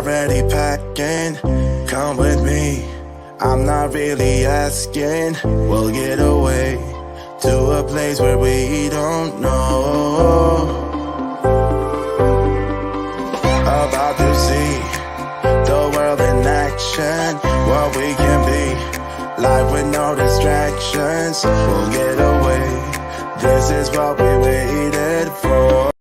already packing. Come with me, I'm not really asking. We'll get away to a place where we don't know. About to see the world in action, what we can be, life with no distractions. We'll get away, this is what we waited for.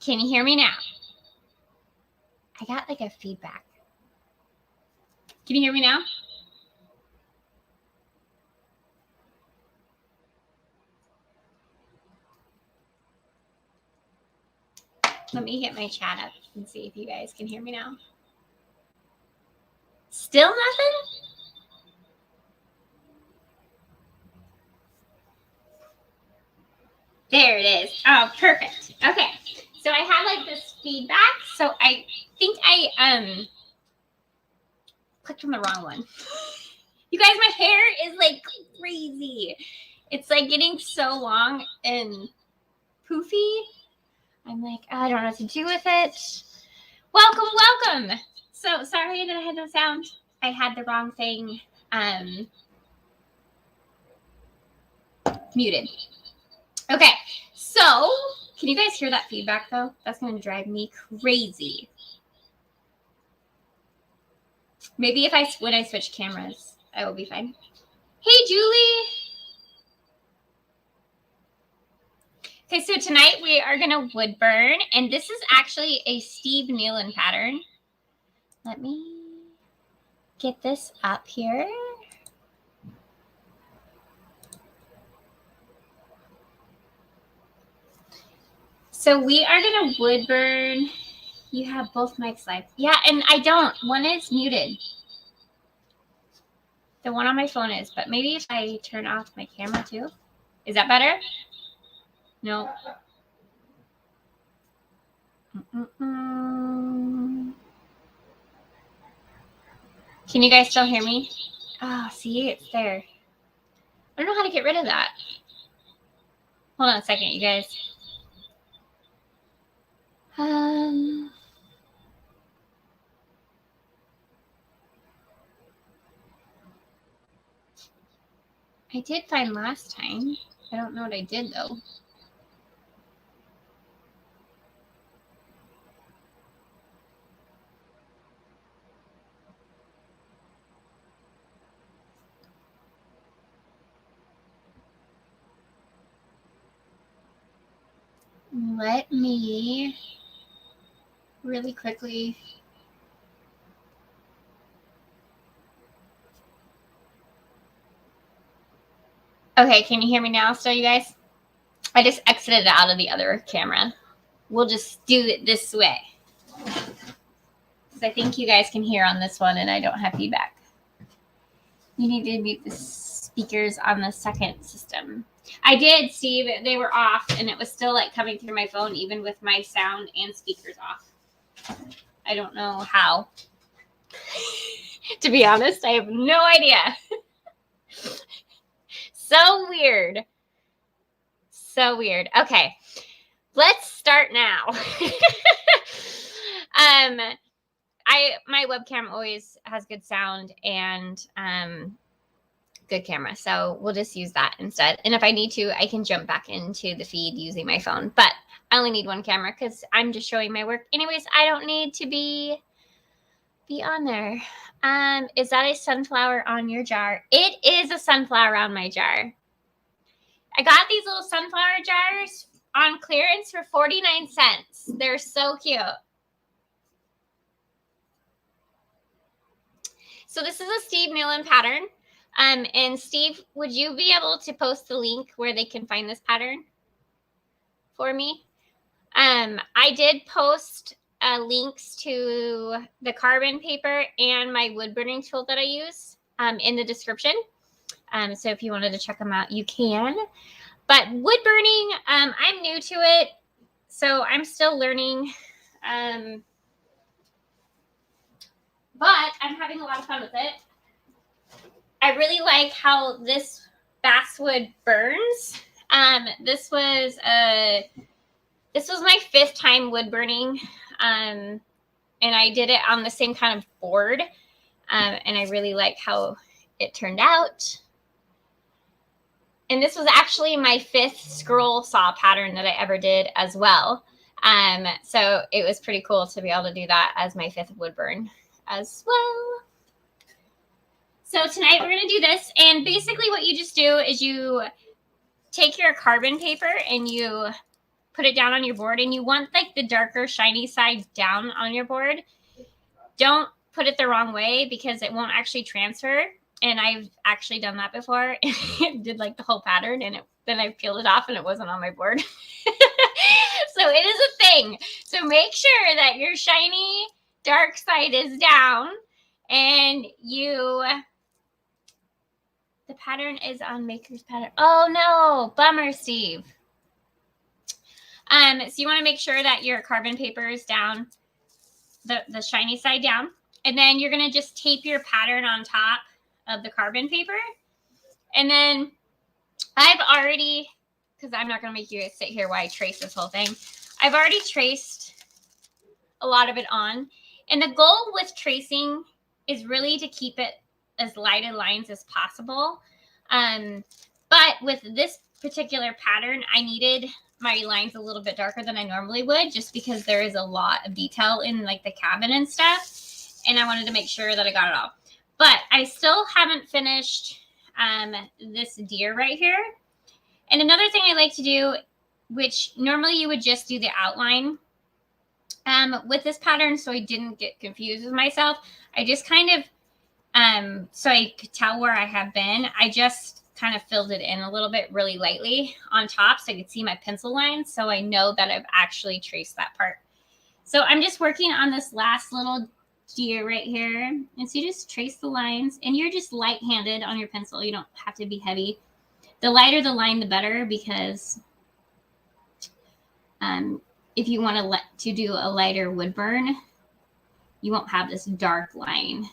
Can you hear me now? I got like a feedback. Can you hear me now? Let me get my chat up and see if you guys can hear me now. Still nothing? There it is. Oh, perfect. Okay. So I had like this feedback. So I think I clicked on the wrong one. You guys, my hair is like crazy. It's like getting so long and poofy. I'm like, I don't know what to do with it. Welcome, welcome. So sorry that I had no sound. I had the wrong thing muted. Okay, so can you guys hear that feedback though? That's going to drive me crazy. Maybe if when I switch cameras, I will be fine. Hey, Julie. Okay, so tonight we are going to wood burn, and this is actually a Steve Mullen pattern. Let me get this up here. So we are going to wood burn. You have both mics live. Yeah, and I don't. One is muted. The one on my phone is, but maybe if I turn off my camera too. Is that better? No. Can you guys still hear me? Oh, see, it's there. I don't know how to get rid of that. Hold on a second, you guys. I did find last time. I don't know what I did though. Let me really quickly. Okay, can you hear me now still, you guys? I just exited out of the other camera. We'll just do it this way. Because I think you guys can hear on this one and I don't have feedback. You need to mute the speakers on the second system. I did, Steve. They were off and it was still like coming through my phone even with my sound and speakers off. I don't know how. To be honest, I have no idea. So weird. So weird. Okay. Let's start now. My webcam always has good sound and good camera. So we'll just use that instead. And if I need to, I can jump back into the feed using my phone. But I only need one camera because I'm just showing my work. Anyways, I don't need to be on there. Is that a sunflower on your jar? It is a sunflower on my jar. I got these little sunflower jars on clearance for 49 cents. They're so cute. So this is a Steve Mullen pattern. And Steve, would you be able to post the link where they can find this pattern? for me. I did post links to the carbon paper and my wood burning tool that I use in the description. So if you wanted to check them out, you can. But wood burning, I'm new to it, so I'm still learning. But I'm having a lot of fun with it. I really like how this basswood burns. This was my 5th time wood burning, and I did it on the same kind of board, and I really like how it turned out. And this was actually my 5th scroll saw pattern that I ever did as well. So it was pretty cool to be able to do that as my 5th wood burn as well. So tonight we're going to do this. And basically what you just do is you take your carbon paper and you put it down on your board, and you want like the darker shiny side down on your board. Don't put it the wrong way because it won't actually transfer. And I've actually done that before. Did like the whole pattern, and then I peeled it off and it wasn't on my board. So it is a thing. So make sure that your shiny dark side is down, and the pattern is on Maker's Pattern. Oh no, bummer, Steve. So you want to make sure that your carbon paper is down, the shiny side down, and then you're going to just tape your pattern on top of the carbon paper. And then I've already, because I'm not going to make you guys sit here while I trace this whole thing, I've already traced a lot of it on. And the goal with tracing is really to keep it as light in lines as possible. But with this particular pattern, I needed my lines a little bit darker than I normally would, just because there is a lot of detail in like the cabin and stuff. And I wanted to make sure that I got it all. But I still haven't finished this deer right here. And another thing I like to do, which normally you would just do the outline with this pattern, so I didn't get confused with myself, I just kind of, so I could tell where I have been, I just kind of filled it in a little bit really lightly on top so I could see my pencil lines, so I know that I've actually traced that part. So I'm just working on this last little deer right here. And so you just trace the lines, and you're just light-handed on your pencil. You don't have to be heavy. The lighter the line, the better, because if you want to do a lighter wood burn, you won't have this dark line.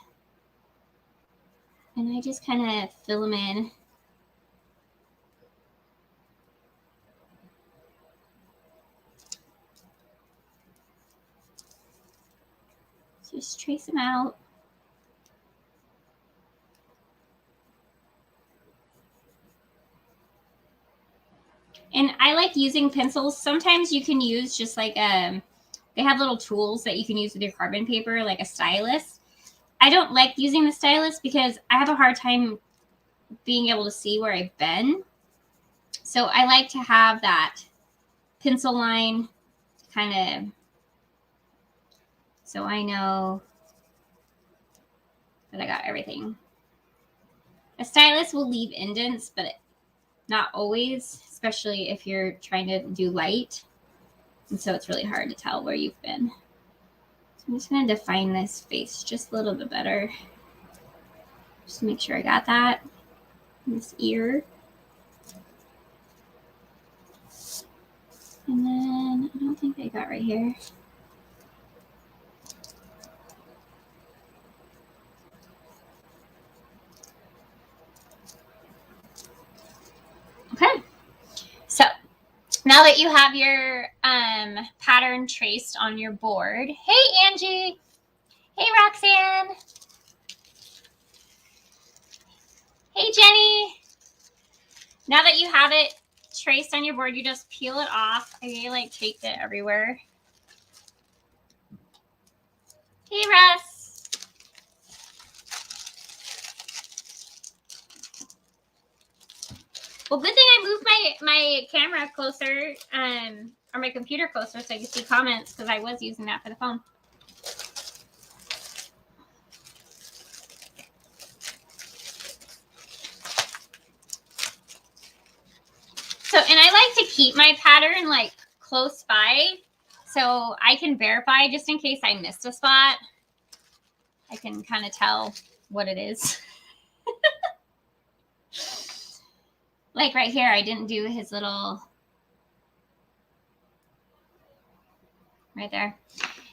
And I just kind of fill them in. Just trace them out. And I like using pencils. Sometimes you can use just like they have little tools that you can use with your carbon paper, like a stylus. I don't like using the stylus because I have a hard time being able to see where I've been. So I like to have that pencil line kind of, so I know that I got everything. A stylus will leave indents, but not always, especially if you're trying to do light. And so it's really hard to tell where you've been. So I'm just going to define this face just a little bit better. Just to make sure I got that. And this ear. And then I don't think I got right here. Okay. So now that you have your pattern traced on your board. Hey, Angie. Hey, Roxanne. Hey, Jenny. Now that you have it traced on your board, you just peel it off. I like taped it everywhere. Hey, Russ. Well, good thing I moved my camera closer, or my computer closer, so I could see comments, because I was using that for the phone. So, and I like to keep my pattern like close by, so I can verify just in case I missed a spot. I can kind of tell what it is. Like right here, I didn't do his little, right there.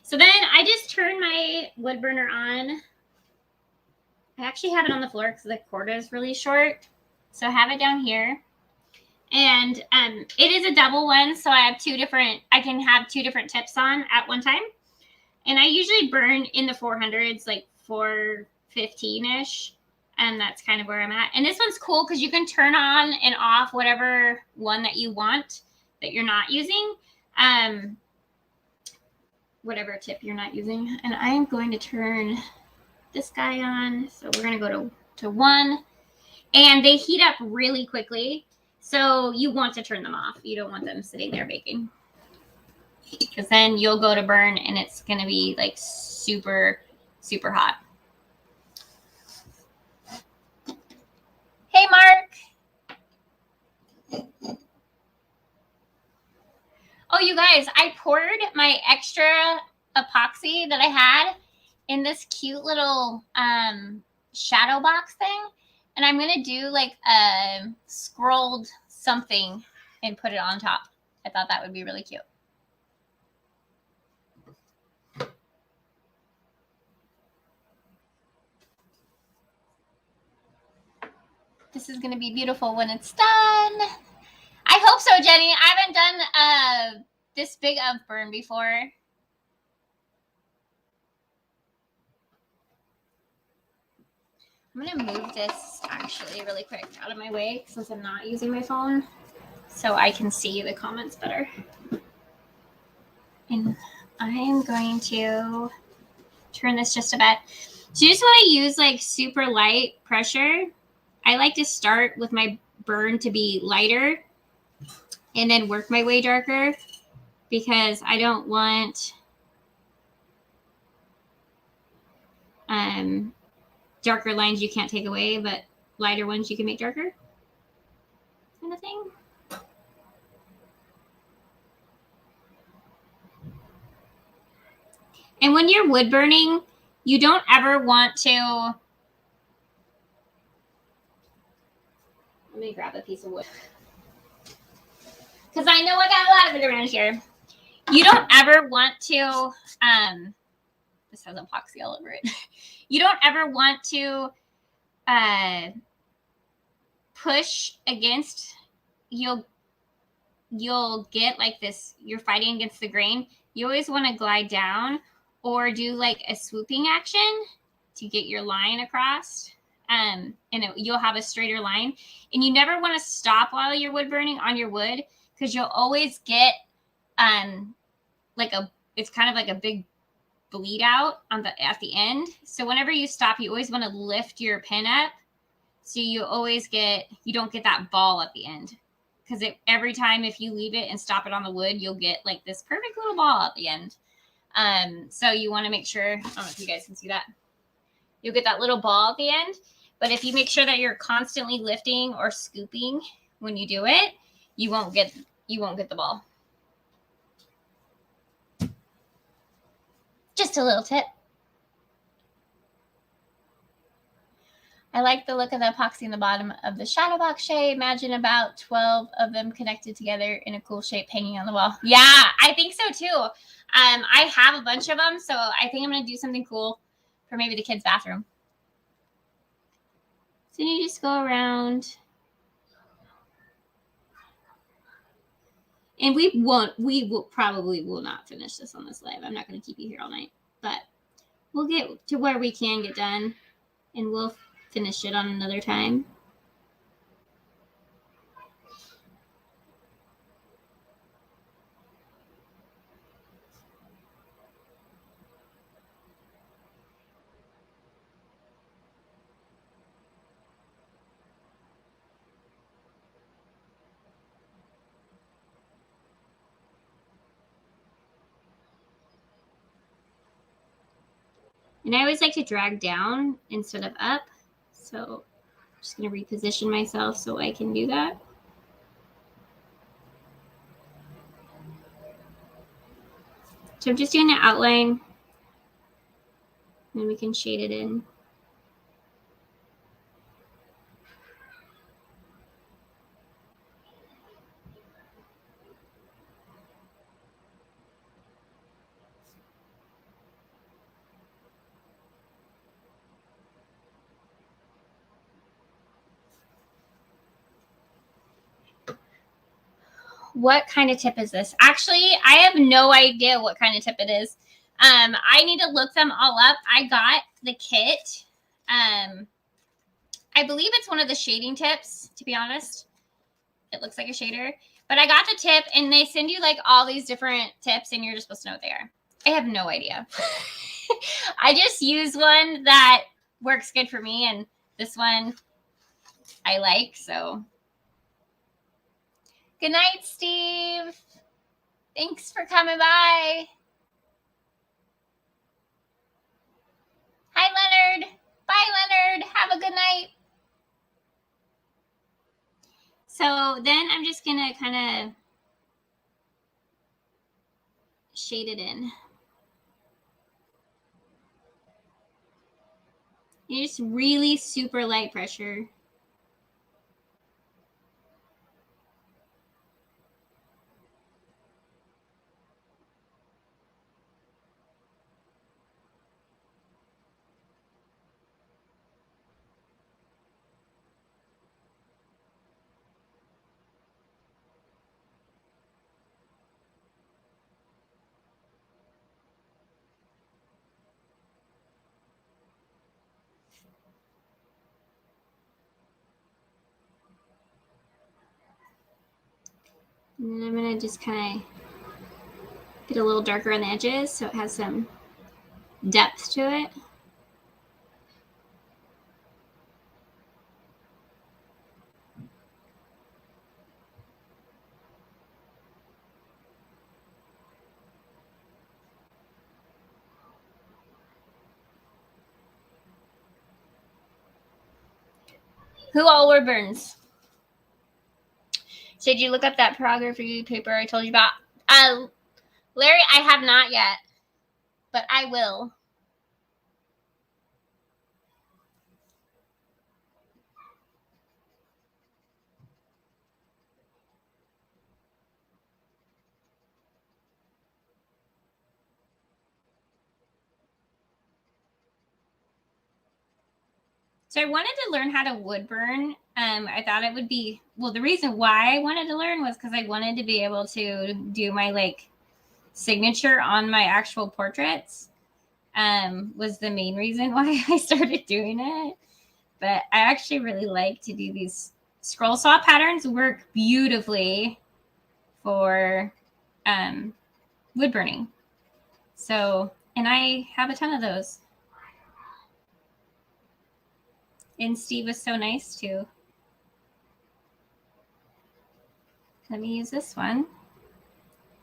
So then I just turn my wood burner on. I actually have it on the floor because the cord is really short. So I have it down here. And it is a double one, so I have I can have two different tips on at one time. And I usually burn in the 400s, like 415-ish. And that's kind of where I'm at. And this one's cool because you can turn on and off whatever one that you want that you're not using. Whatever tip you're not using. And I am going to turn this guy on. So we're going to go to 1. And they heat up really quickly. So you want to turn them off. You don't want them sitting there baking. Because then you'll go to burn and it's going to be like super, super hot. Hey, Mark. Oh, you guys, I poured my extra epoxy that I had in this cute little shadow box thing. And I'm going to do like a scrolled something and put it on top. I thought that would be really cute. This is going to be beautiful when it's done. I hope so, Jenny. I haven't done this big of burn before. I'm going to move this actually really quick out of my way since I'm not using my phone so I can see the comments better. And I am going to turn this just a bit. So you just want to use like super light pressure. I like to start with my burn to be lighter and then work my way darker because I don't want darker lines you can't take away, but lighter ones you can make darker, kind of thing. And when you're wood burning, you don't ever want to, let me grab a piece of wood because I know I got a lot of it around here. You don't ever want to, this has epoxy all over it. You don't ever want to push against, you'll get like this, you're fighting against the grain. You always want to glide down or do like a swooping action to get your line across. And you'll have a straighter line. And you never want to stop while you're wood burning on your wood because you'll always get like it's kind of like a big bleed out at the end. So whenever you stop, you always want to lift your pin up. So you don't get that ball at the end. Because every time if you leave it and stop it on the wood, you'll get like this perfect little ball at the end. So you want to make sure, I don't know if you guys can see that. You'll get that little ball at the end. But if you make sure that you're constantly lifting or scooping when you do it, you won't get the ball. Just a little tip. I like the look of the epoxy in the bottom of the shadow box shade. Imagine about 12 of them connected together in a cool shape hanging on the wall. Yeah, I think so too. I have a bunch of them, so I think I'm going to do something cool for maybe the kids' bathroom. So you just go around. And we probably will not finish this on this live. I'm not going to keep you here all night, but we'll get to where we can get done and we'll finish it on another time. And I always like to drag down instead of up. So I'm just going to reposition myself so I can do that. So I'm just doing the outline, and we can shade it in. What kind of tip is this? Actually, I have no idea what kind of tip it is. I need to look them all up. I got the kit. I believe it's one of the shading tips, to be honest. It looks like a shader. But I got the tip, and they send you like all these different tips, and you're just supposed to know what they are. I have no idea. I just use one that works good for me, and this one I like, so. Good night, Steve. Thanks for coming by. Hi, Leonard. Bye, Leonard. Have a good night. So then I'm just going to kind of shade it in. You just really super light pressure. And then I'm going to just kind of get a little darker on the edges so it has some depth to it. Who all were burns? So did you look up that pornography paper I told you about? Larry, I have not yet, but I will. So I wanted to learn how to wood burn. I thought it would be, well, the reason why I wanted to learn was because I wanted to be able to do my like signature on my actual portraits. Was the main reason why I started doing it. But I actually really like to do these scroll saw patterns. Work beautifully for wood burning. So, and I have a ton of those. And Steve was so nice too. Let me use this one.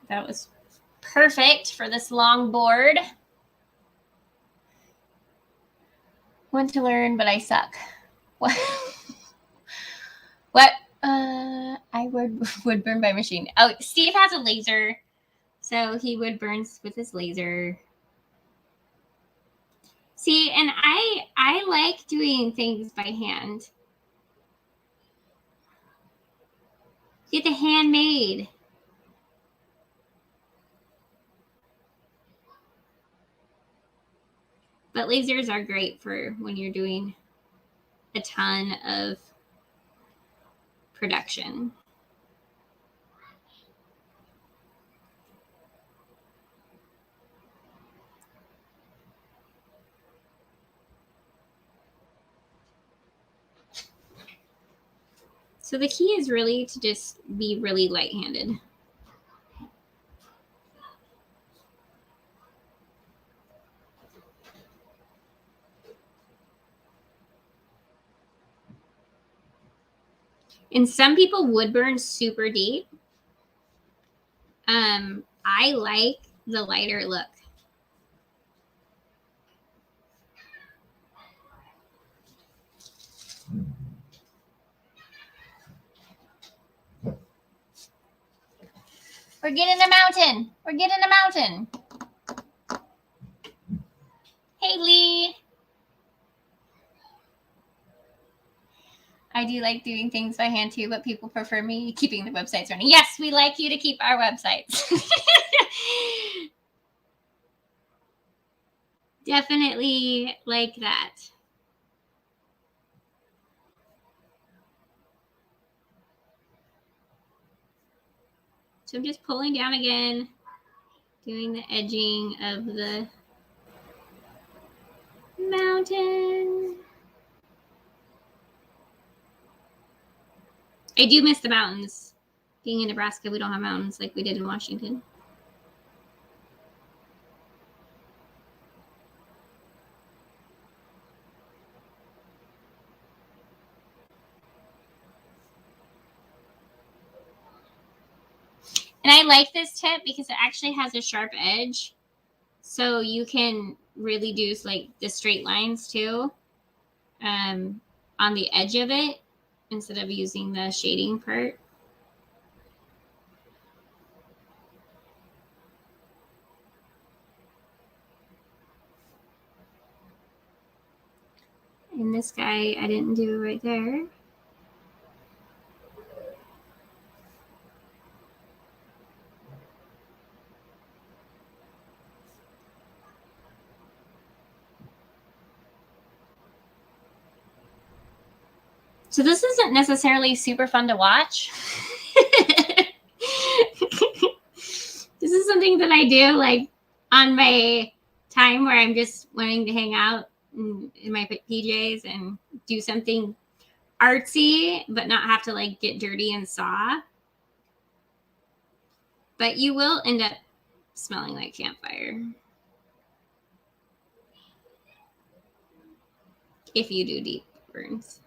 That was perfect for this long board. Want to learn, but I suck. What? What? I would burn by machine. Oh, Steve has a laser, so he wood burns with his laser. See, and I like doing things by hand. Get the handmade. But lasers are great for when you're doing a ton of production. So the key is really to just be really light-handed. And some people would burn super deep. I like the lighter look. We're getting a mountain. We're getting a mountain. Hey, Lee. I do like doing things by hand too, but people prefer me keeping the websites running. Yes, we like you to keep our websites. Definitely like that. So I'm just pulling down again, doing the edging of the mountain. I do miss the mountains. Being in Nebraska, we don't have mountains like we did in Washington. And I like this tip because it actually has a sharp edge. So you can really do like the straight lines too on the edge of it instead of using the shading part. And this guy, I didn't do right there. So this isn't necessarily super fun to watch. This is something that I do like on my time where I'm just wanting to hang out in my PJs and do something artsy, but not have to like get dirty and saw. But you will end up smelling like campfire if you do deep burns.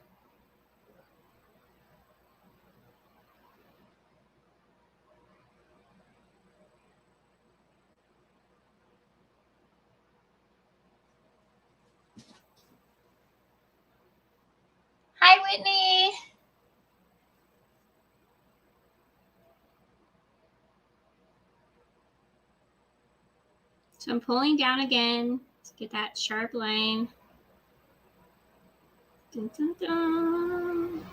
Hi, Whitney. So I'm pulling down again to get that sharp line. Dun, dun, dun.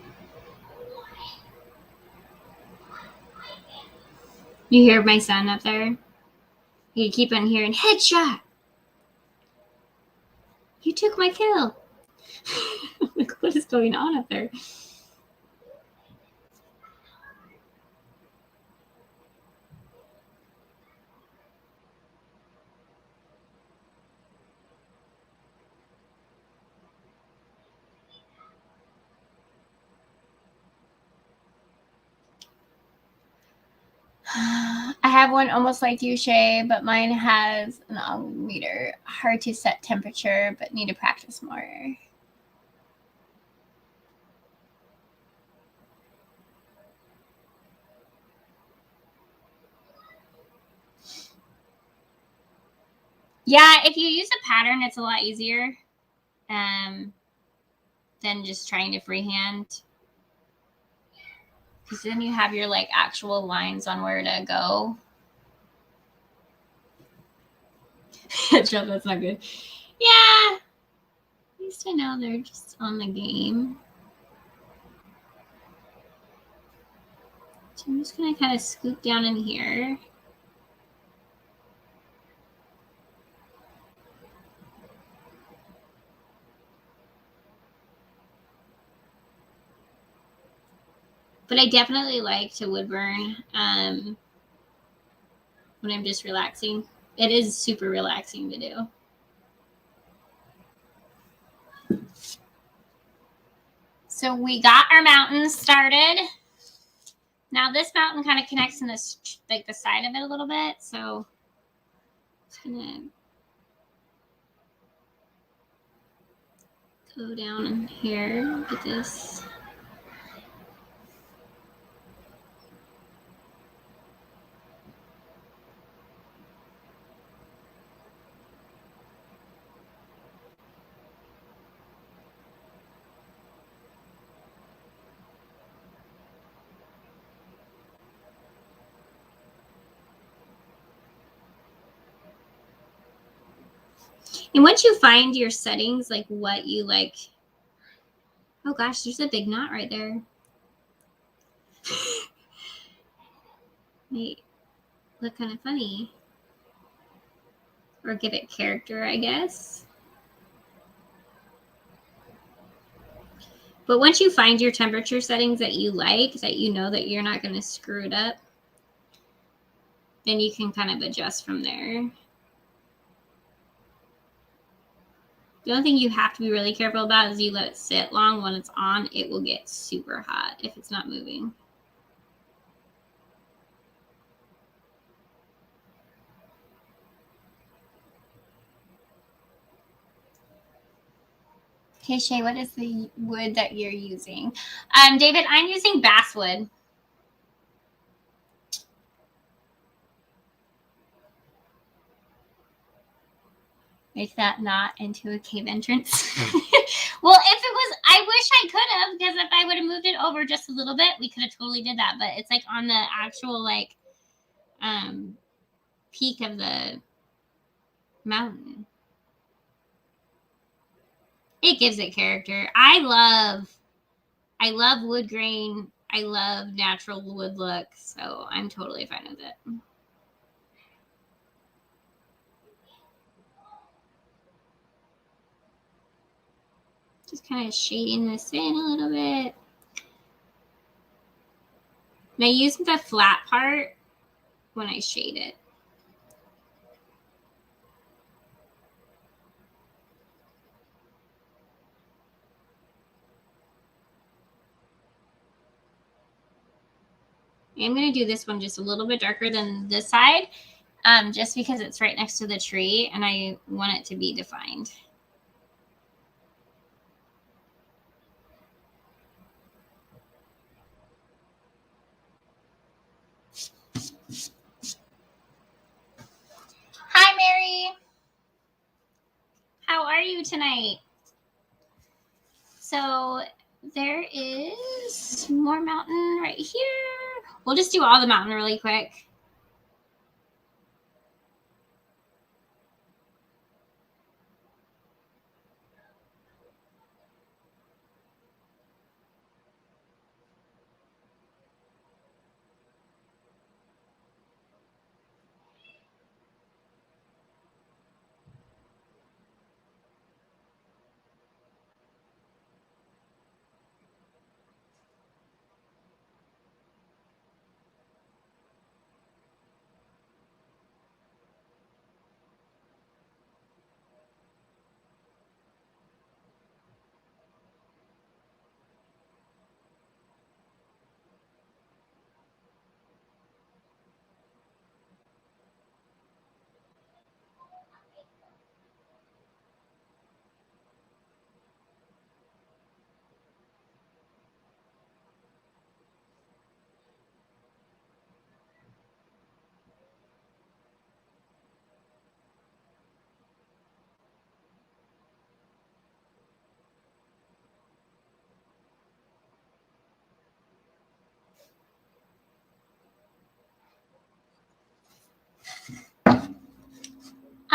You hear my son up there? You keep on hearing, headshot. You took my kill. Like, what is going on up there? I have one almost like you, Shay, but mine has an meter. Hard to set temperature, but need to practice more. Yeah, if you use a pattern, it's a lot easier than just trying to freehand. Because then you have your like actual lines on where to go. Joe, that's not good. Yeah. At least I know they're just on the game. So I'm just going to kind of scoop down in here. But I definitely like to wood burn when I'm just relaxing. It is super relaxing to do. So we got our mountains started. Now this mountain kind of connects in this, like the side of it a little bit. So I'm just gonna go down in here, get this. And once you find your settings, like what you like, oh gosh, there's a big knot right there. Wait, look kind of funny. Or give it character, I guess. But once you find your temperature settings that you like, that you know that you're not going to screw it up, then you can kind of adjust from there. The only thing you have to be really careful about is you let it sit long. When it's on, it will get super hot if it's not moving. Okay, Shay, what is the wood that you're using? David, I'm using basswood. Make that knot into a cave entrance. Well, if it was, I wish I could have, because if I would have moved it over just a little bit, we could have totally did that. But it's like on the actual like peak of the mountain. It gives it character. I love wood grain. I love natural wood look, so I'm totally fine with it. Just kind of shading this in a little bit. And I use the flat part when I shade it. I'm going to do this one just a little bit darker than this side, just because it's right next to the tree and I want it to be defined. Hi, Mary. How are you tonight? So there is more mountain right here. We'll just do all the mountain really quick.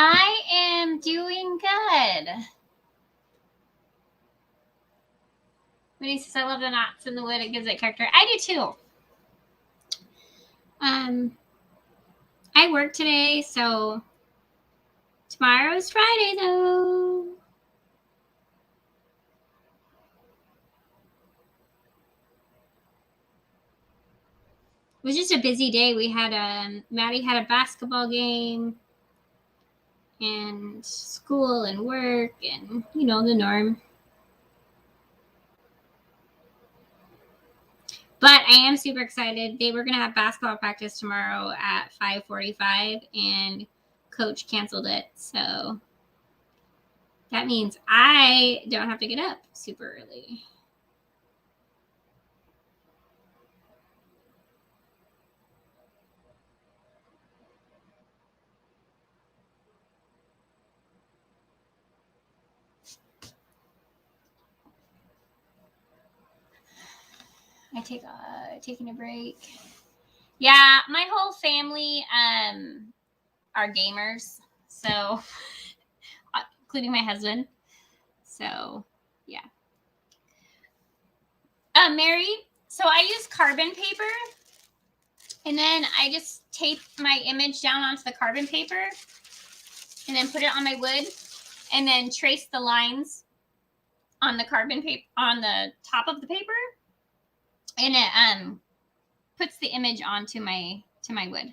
I am doing good. When he says, I love the knots in the wood, it gives it character. I do too. I work today, so tomorrow's Friday though. It was just a busy day. We had Maddie had a basketball game and school and work and, you know, the norm. But I am super excited. They were going to have basketball practice tomorrow at 5:45 and coach canceled it. So that means I don't have to get up super early. Taking a break. Yeah, my whole family are gamers, so including my husband. So, yeah. Mary, so I use carbon paper, and then I just tape my image down onto the carbon paper, and then put it on my wood, and then trace the lines on the carbon paper on the top of the paper, and it puts the image onto my wood.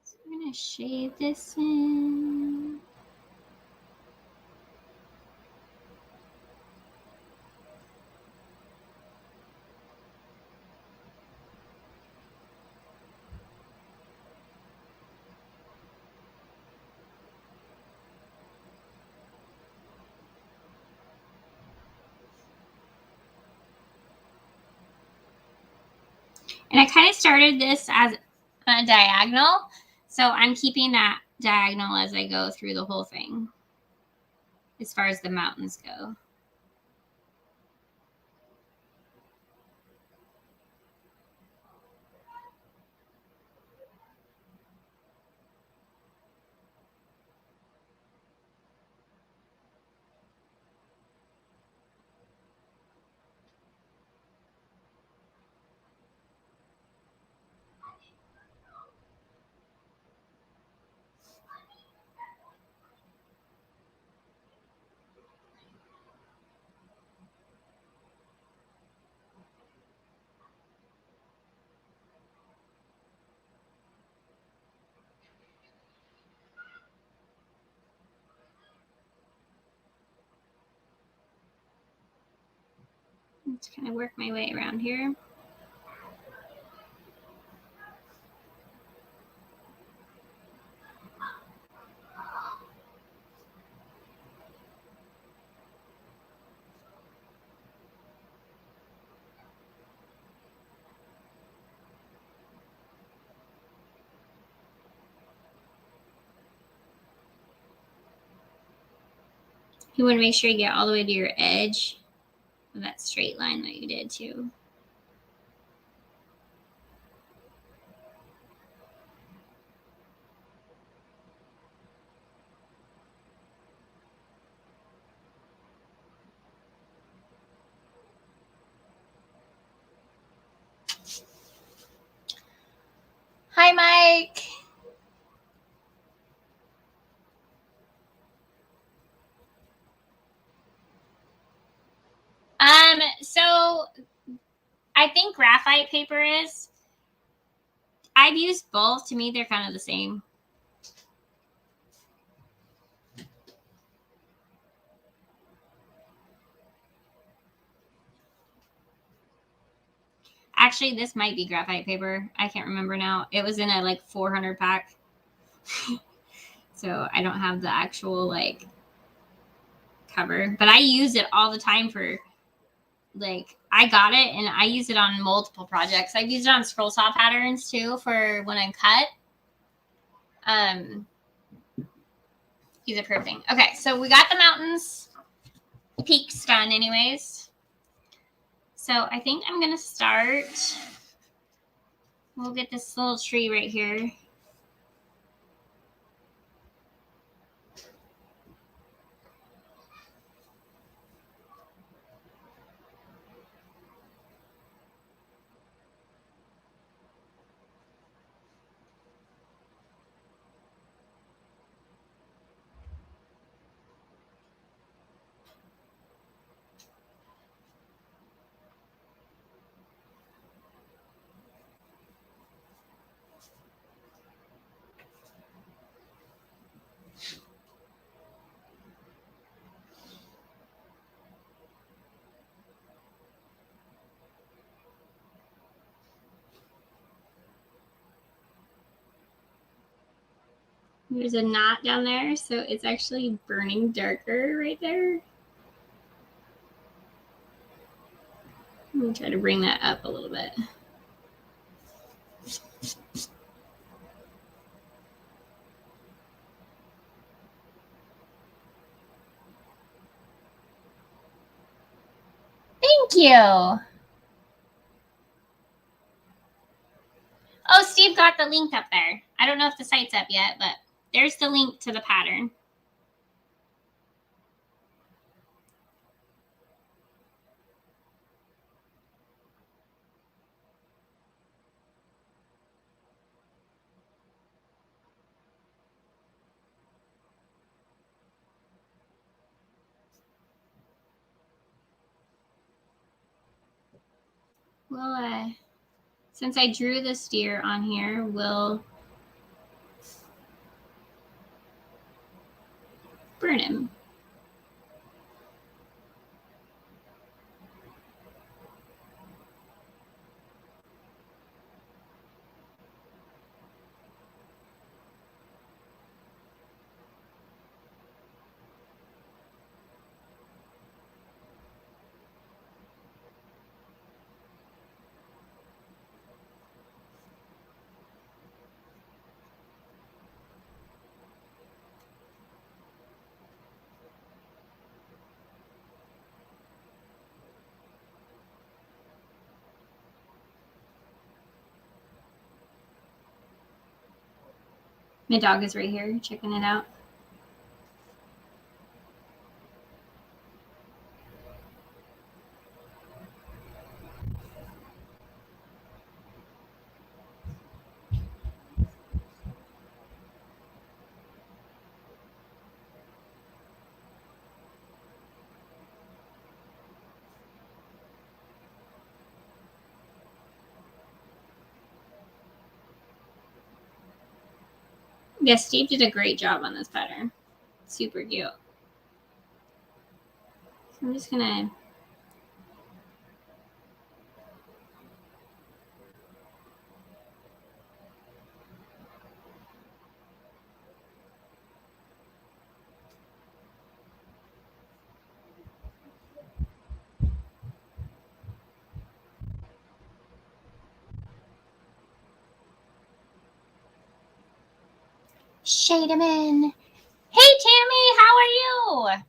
So I'm gonna shade this in. And I kind of started this as a diagonal, so I'm keeping that diagonal as I go through the whole thing, as far as the mountains go. Let's kind of work my way around here. You want to make sure you get all the way to your edge of that straight line that you did too. Hi, Mike. So I think graphite paper is. I've used both. To me, they're kind of the same. Actually, this might be graphite paper. I can't remember now. It was in a like 400 pack. So I don't have the actual like cover, but I use it all the time for like, I got it and I use it on multiple projects. I've used it on scroll saw patterns too for when I'm cut. Use it for everything. Okay, so we got the mountains peaks done anyways. So I think I'm gonna start. We'll get this little tree right here. There's a knot down there, so it's actually burning darker right there. I'm gonna try to bring that up a little bit. Thank you. Oh, Steve got the link up there. I don't know if the site's up yet, but there's the link to the pattern. Well, since I drew the steer on here, we'll burn him. My dog is right here checking it out. Yes, Steve did a great job on this pattern. Super cute. So I'm just gonna shade him in. Hey, Tammy, how are you?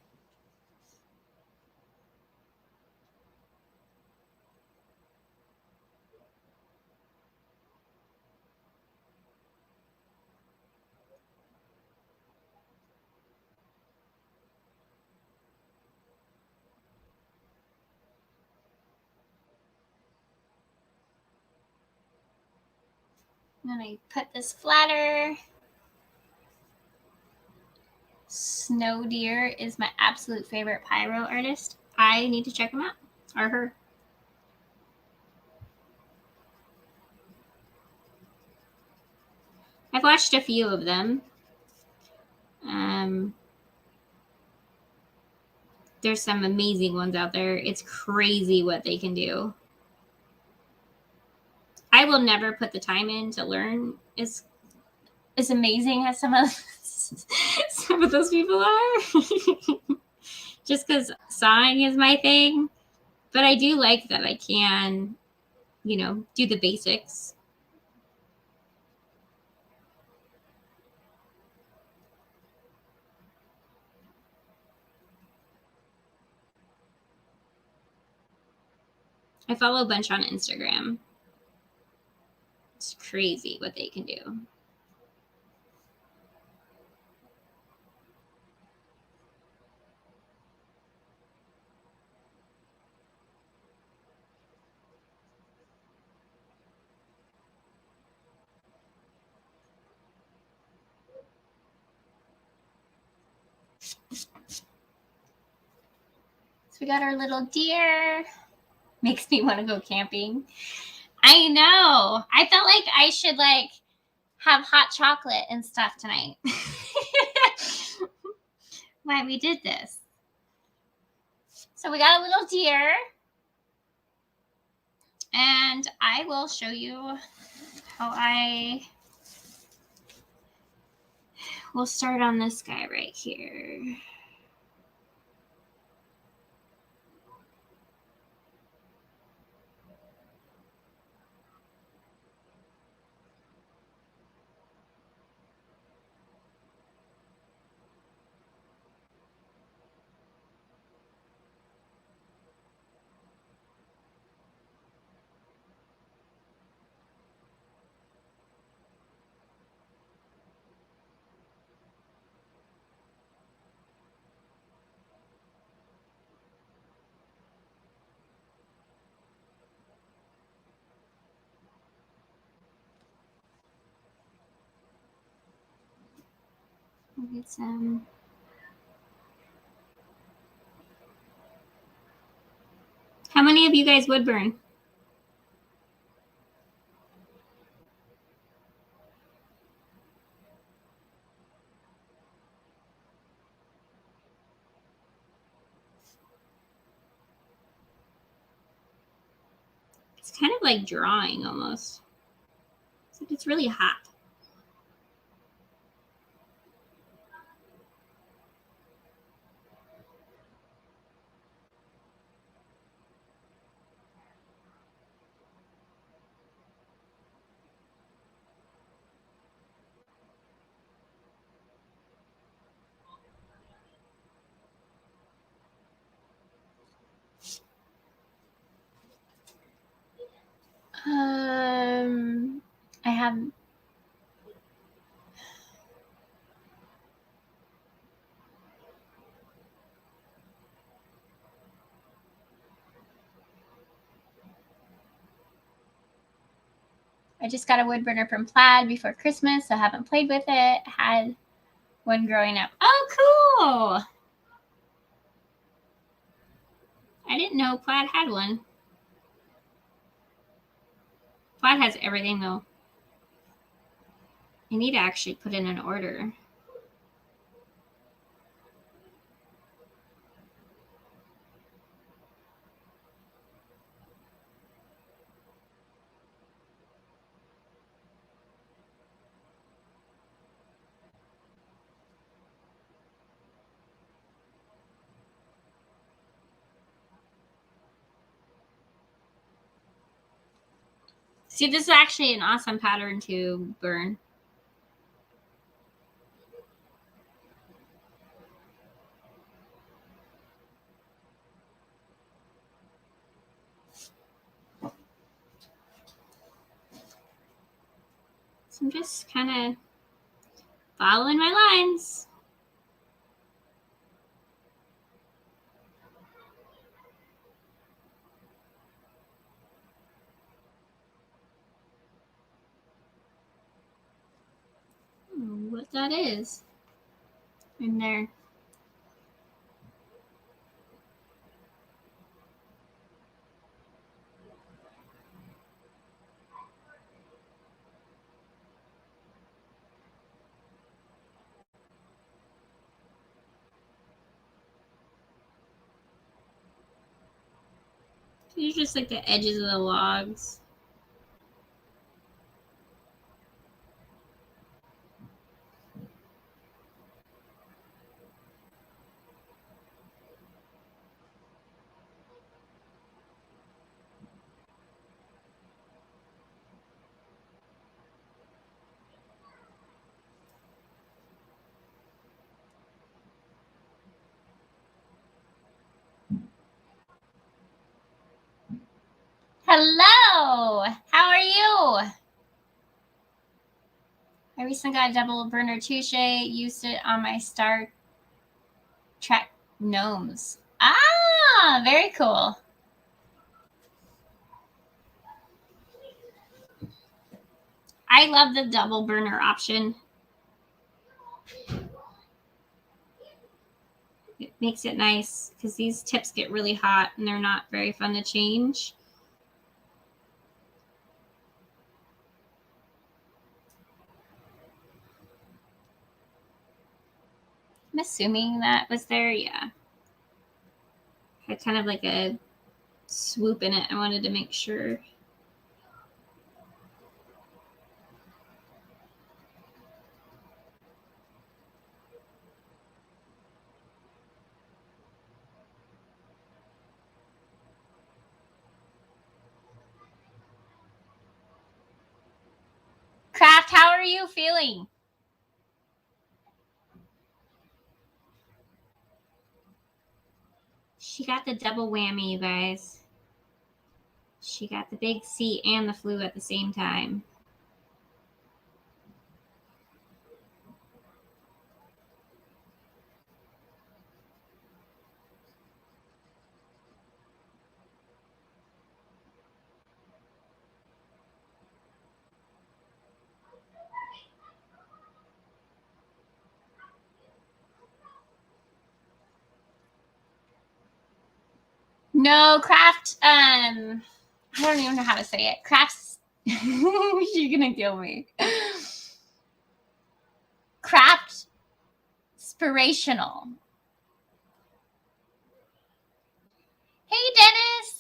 Then I put this flatter. Snow Deer is my absolute favorite pyro artist. I need to check him out, or her. I've watched a few of them. There's some amazing ones out there. It's crazy what they can do. I will never put the time in to learn as amazing as some of those people are. Just because sawing is my thing. But I do like that I can, do the basics. I follow a bunch on Instagram. It's crazy what they can do. So we got our little deer. Makes me want to go camping. I know. I felt like I should have hot chocolate and stuff tonight. Why we did this. So we got a little deer. And I will show you how we'll start on this guy right here. We'll get some. How many of you guys wood burn? It's kind of like drawing almost. Except it's really hot. I have. I just got a wood burner from Plaid before Christmas, so I haven't played with it. Had one growing up. Oh, cool! I didn't know Plaid had one. Plaid has everything though. I need to actually put in an order. See, this is actually an awesome pattern to burn. So I'm just kind of following my lines. What that is in there. These are just like the edges of the logs. Hello! How are you? I recently got a double burner touche. Used it on my Star Trek gnomes. Ah, very cool. I love the double burner option. It makes it nice because these tips get really hot and they're not very fun to change. I'm assuming that was there, yeah. Had kind of like a swoop in it. I wanted to make sure. Craft, how are you feeling? She got the double whammy, you guys. She got the big C and the flu at the same time. No, craft, I don't even know how to say it. Crafts, you're gonna kill me. Craft inspirational. Hey, Dennis.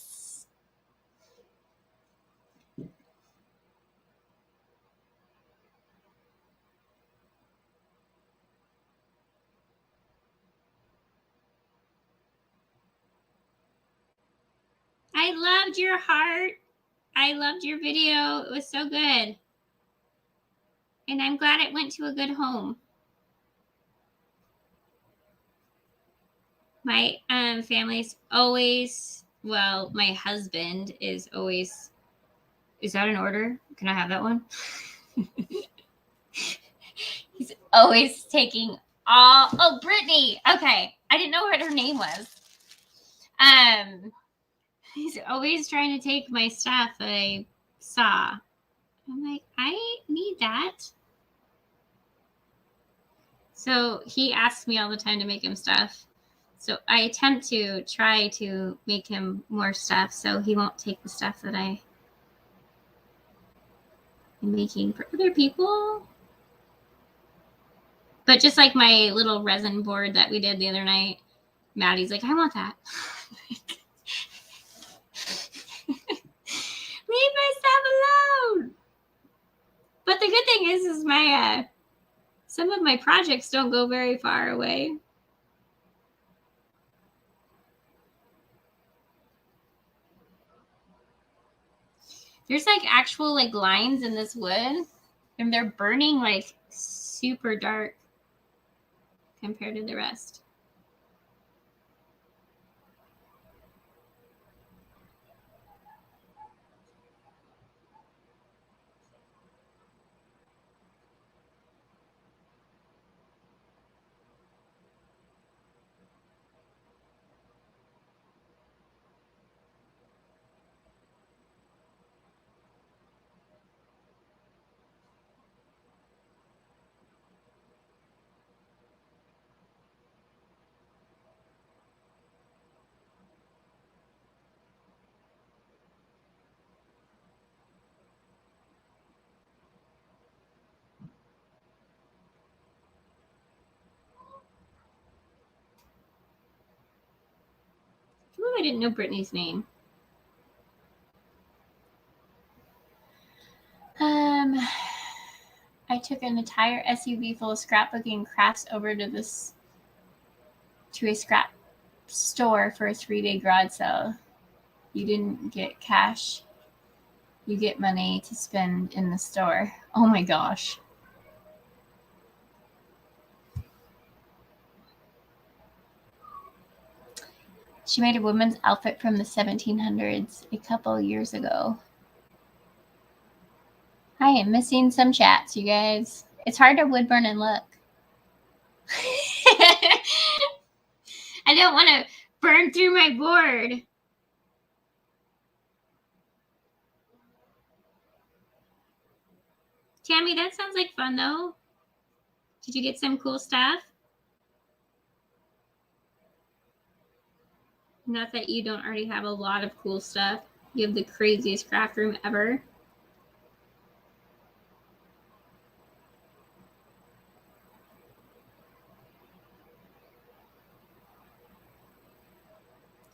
I loved your heart. I loved your video. It was so good. And I'm glad it went to a good home. My family's always, well, my husband is always, is that an order? Can I have that one? He's always taking all, oh, Brittany. Okay. I didn't know what her name was. He's always trying to take my stuff that I saw. I'm like, I need that. So he asks me all the time to make him stuff. So I attempt to try to make him more stuff so he won't take the stuff that I am making for other people. But just like my little resin board that we did the other night, Maddie's like, I want that. Leave my stuff alone. But the good thing is my some of my projects don't go very far away. There's like actual like lines in this wood, and they're burning like super dark compared to the rest. I didn't know Brittany's name. I took an entire SUV full of scrapbooking and crafts over to a scrap store for a 3-day garage sale. You didn't get cash. You get money to spend in the store. Oh my gosh. She made a woman's outfit from the 1700s a couple years ago. I am missing some chats, you guys. It's hard to wood burn and look. I don't want to burn through my board. Tammy, that sounds like fun though. Did you get some cool stuff? Not that you don't already have a lot of cool stuff. You have the craziest craft room ever.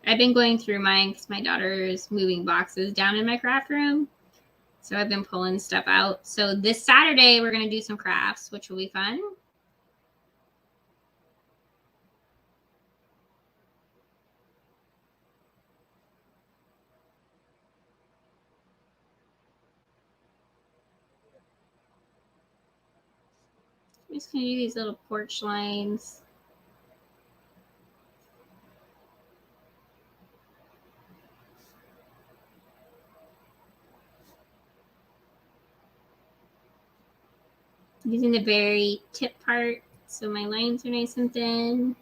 I've been going through mine because my daughter is moving boxes down in my craft room. So I've been pulling stuff out. So this Saturday, we're going to do some crafts, which will be fun. I'm just going to do these little porch lines. Using the very tip part so my lines are nice and thin.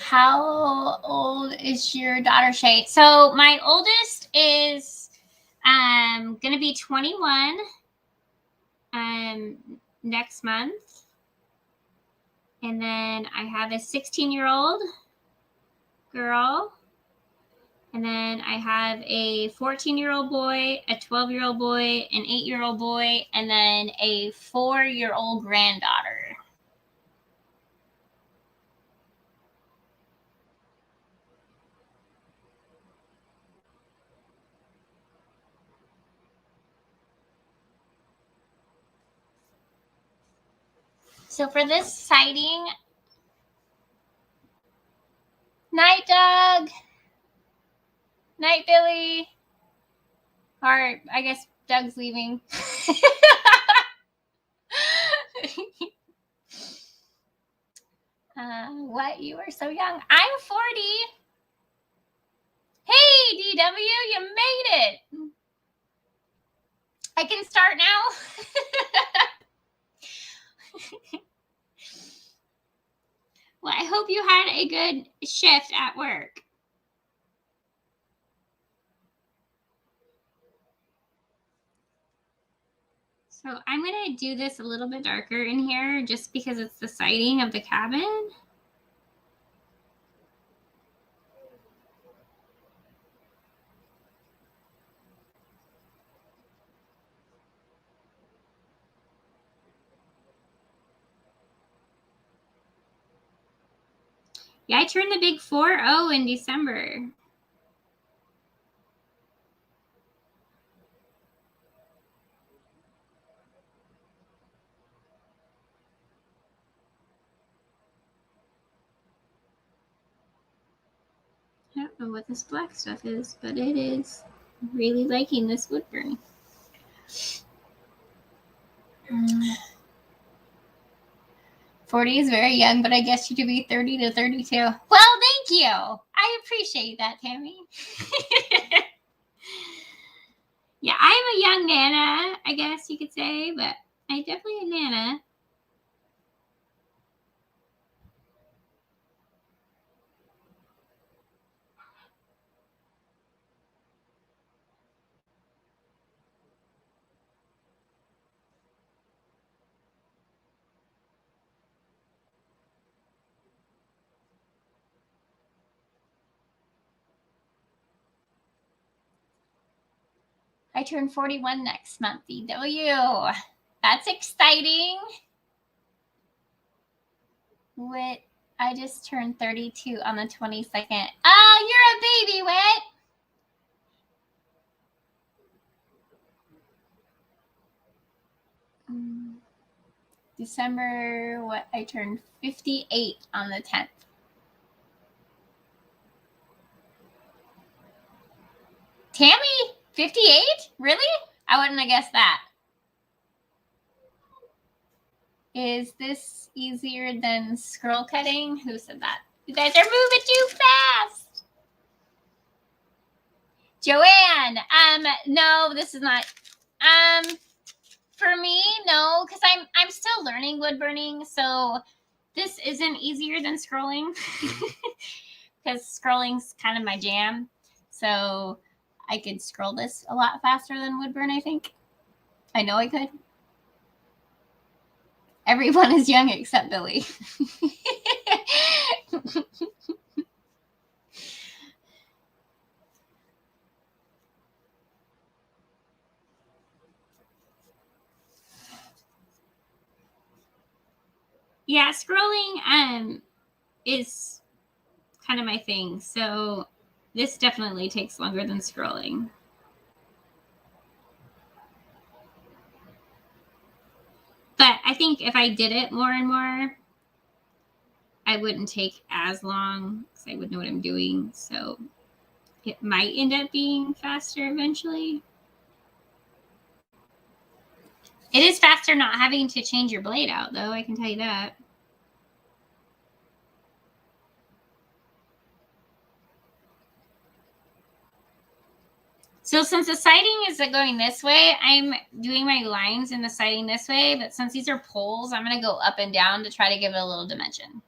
How old is your daughter, Shay? So my oldest is going to be 21 next month. And then I have a 16-year-old girl. And then I have a 14-year-old boy, a 12-year-old boy, an 8-year-old boy, and then a 4-year-old granddaughter. So for this siding, night, Doug. Night, Billy. Or I guess Doug's leaving. What? You are so young. I'm 40. Hey, DW, you made it. I can start now. Well, I hope you had a good shift at work. So I'm going to do this a little bit darker in here just because it's the siding of the cabin. Yeah, I turned the big 4-0 in December. I don't know what this black stuff is, but it is. I'm really liking this wood burn. 40 is very young, but I guess you could be 30 to 32. Well, thank you. I appreciate that, Tammy. Yeah, I'm a young Nana, I guess you could say, but I'm definitely a Nana. I turn 41 next month, EW. That's exciting. Wit, I just turned 32 on the 22nd. Oh, you're a baby, Wit. December, what? I turned 58 on the 10th. Tammy, 58? Really? I wouldn't have guessed that. Is this easier than scroll cutting? Who said that? You guys are moving too fast. Joanne, no, this is not. For me, no, because I'm still learning wood burning, so this isn't easier than scrolling because scrolling's kind of my jam. So I could scroll this a lot faster than wood burn, I think. I know I could. Everyone is young except Billy. Yeah, scrolling is kind of my thing. So this definitely takes longer than scrolling. But I think if I did it more and more, I wouldn't take as long because I would know what I'm doing. So it might end up being faster eventually. It is faster not having to change your blade out, though. I can tell you that. So since the siding is going this way, I'm doing my lines in the siding this way. But since these are poles, I'm going to go up and down to try to give it a little dimension.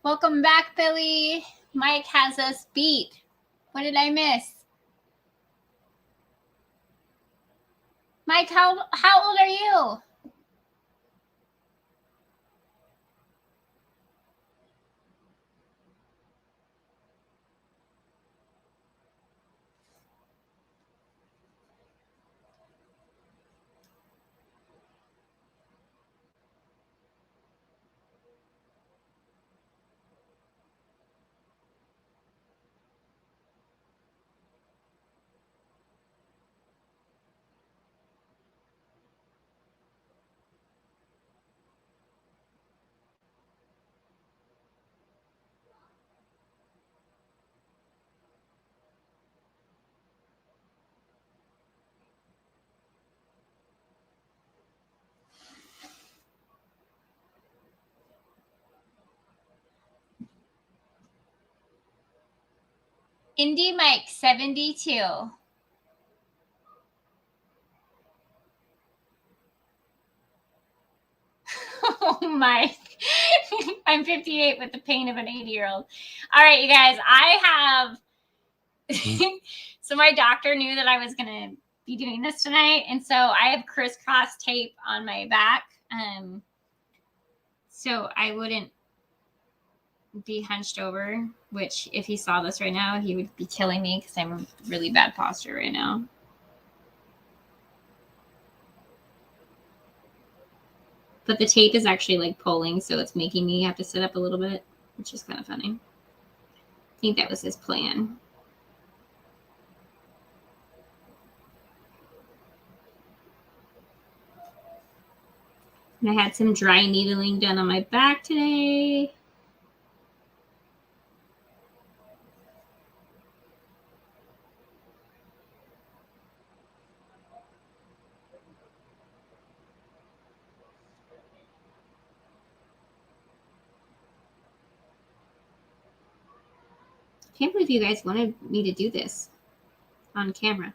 Welcome back, Billy. Mike has us beat. What did I miss? Mike, how old are you? Indie Mike, 72. Oh my. I'm 58 with the pain of an 80-year-old. All right, you guys, I have so my doctor knew that I was going to be doing this tonight, and so I have crisscross tape on my back so I wouldn't be hunched over, which if he saw this right now, he would be killing me because I'm in really bad posture right now. But the tape is actually like pulling, so it's making me have to sit up a little bit, which is kind of funny. I think that was his plan. And I had some dry needling done on my back today. I can't believe you guys wanted me to do this on camera.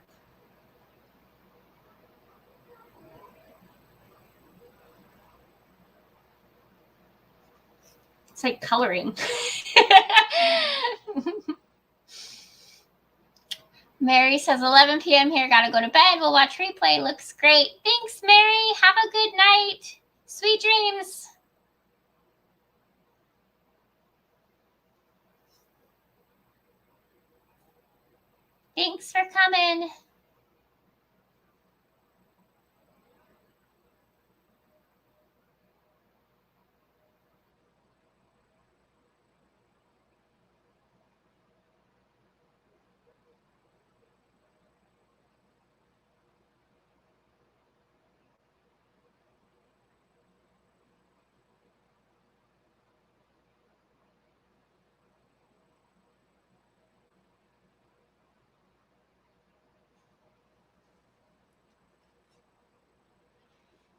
It's like coloring. Mary says 11 p.m. here. Gotta go to bed. We'll watch replay. Looks great. Thanks, Mary. Have a good night. Sweet dreams. Thanks for coming.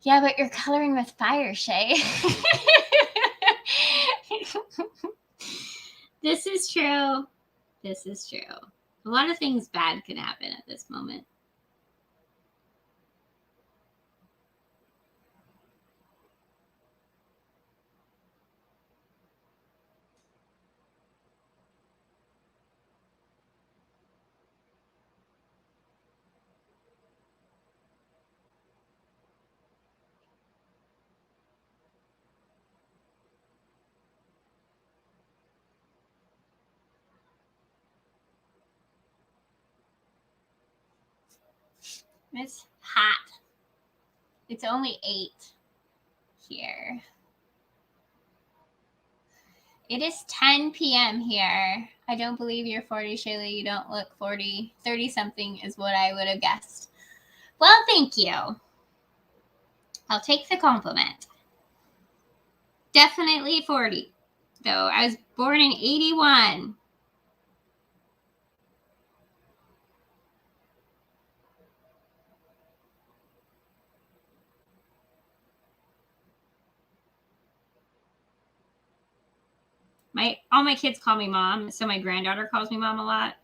Yeah, but you're coloring with fire, Shay. This is true. This is true. A lot of things bad can happen at this moment. It's hot. It's only 8 here. It is 10 p.m. here. I don't believe you're 40, Shayla. You don't look 40. 30-something is what I would have guessed. Well, thank you. I'll take the compliment. Definitely 40, though. I was born in 81. All my kids call me mom, so my granddaughter calls me mom a lot.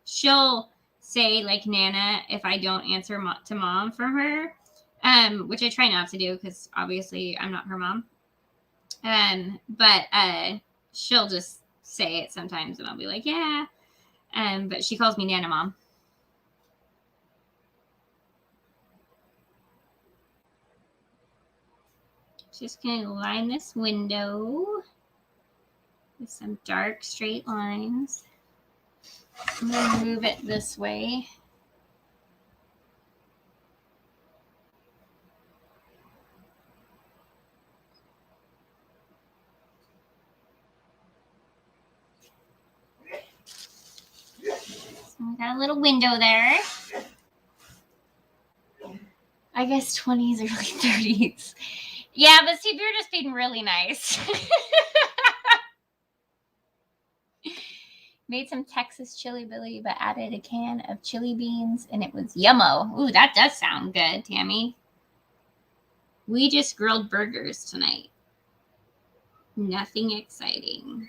She'll say like Nana if I don't answer to mom from her, which I try not to do because obviously I'm not her mom. But she'll just say it sometimes and I'll be like, yeah. But she calls me Nana Mom. Just gonna line this window with some dark straight lines. I'm gonna move it this way. So we got a little window there. I guess 20s, early 30s. Yeah, but see, you're just being really nice. Made some Texas chili billy, but added a can of chili beans, and it was yummo. Ooh, that does sound good, Tammy. We just grilled burgers tonight. Nothing exciting.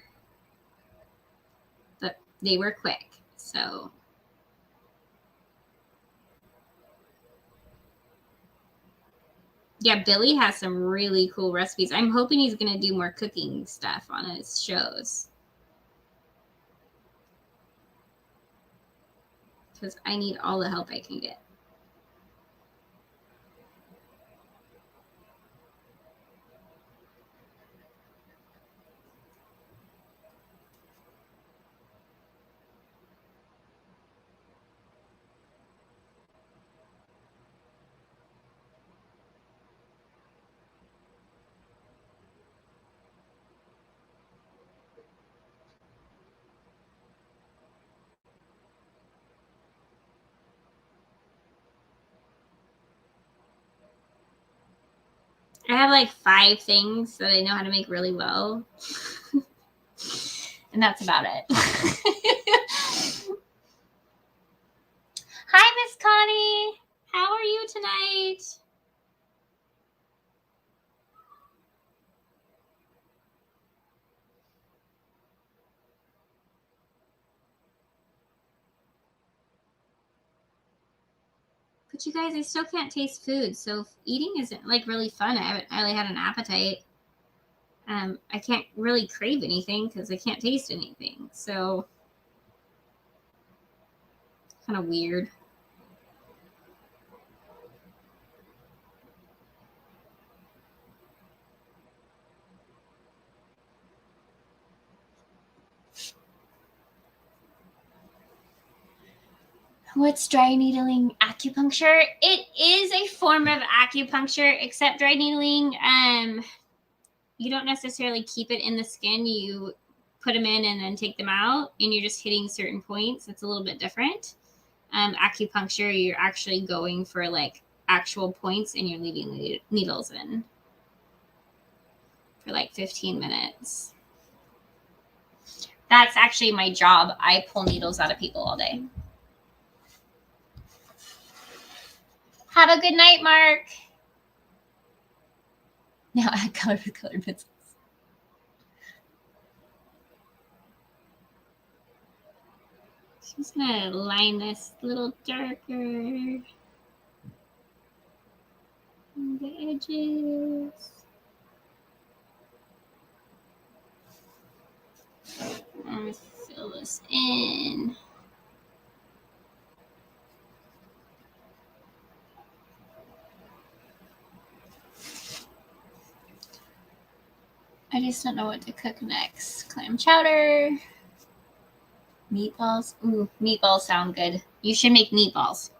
But they were quick, so. Yeah, Billy has some really cool recipes. I'm hoping he's going to do more cooking stuff on his shows. Because I need all the help I can get. I have like 5 things that I know how to make really well. And that's about it. Hi, Miss Connie. How are you tonight? But you guys, I still can't taste food. So eating isn't like really fun. I haven't really had an appetite. I can't really crave anything because I can't taste anything. So kind of weird. What's dry needling acupuncture? It is a form of acupuncture, except dry needling, you don't necessarily keep it in the skin. You put them in and then take them out, and you're just hitting certain points. It's a little bit different. Acupuncture, you're actually going for like actual points, and you're leaving needles in for like 15 minutes. That's actually my job. I pull needles out of people all day. Have a good night, Mark. Now add color with colored pencils. Just gonna line this a little darker on the edges. I'm gonna fill this in. I just don't know what to cook next. Clam chowder. Meatballs. Ooh, meatballs sound good. You should make meatballs.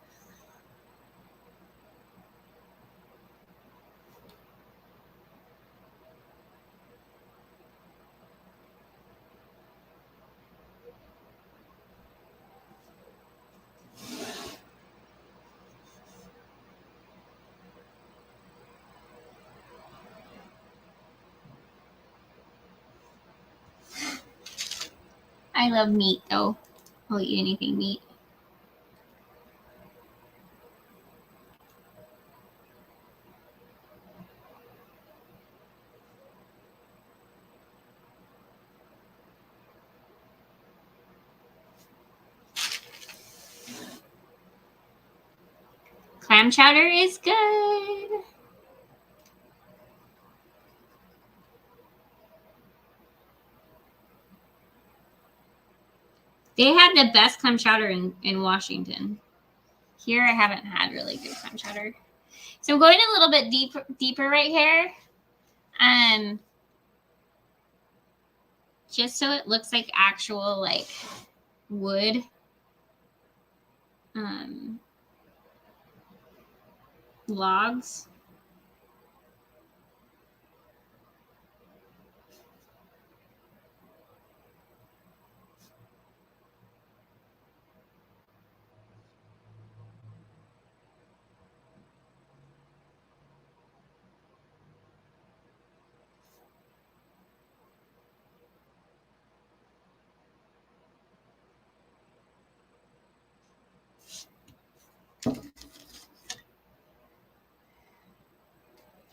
I love meat, though. I'll eat anything meat. Clam chowder is good. They had the best clam chowder in Washington. Here I haven't had really good clam chowder. So I'm going a little bit deeper right here. Just so it looks like actual like wood. Logs.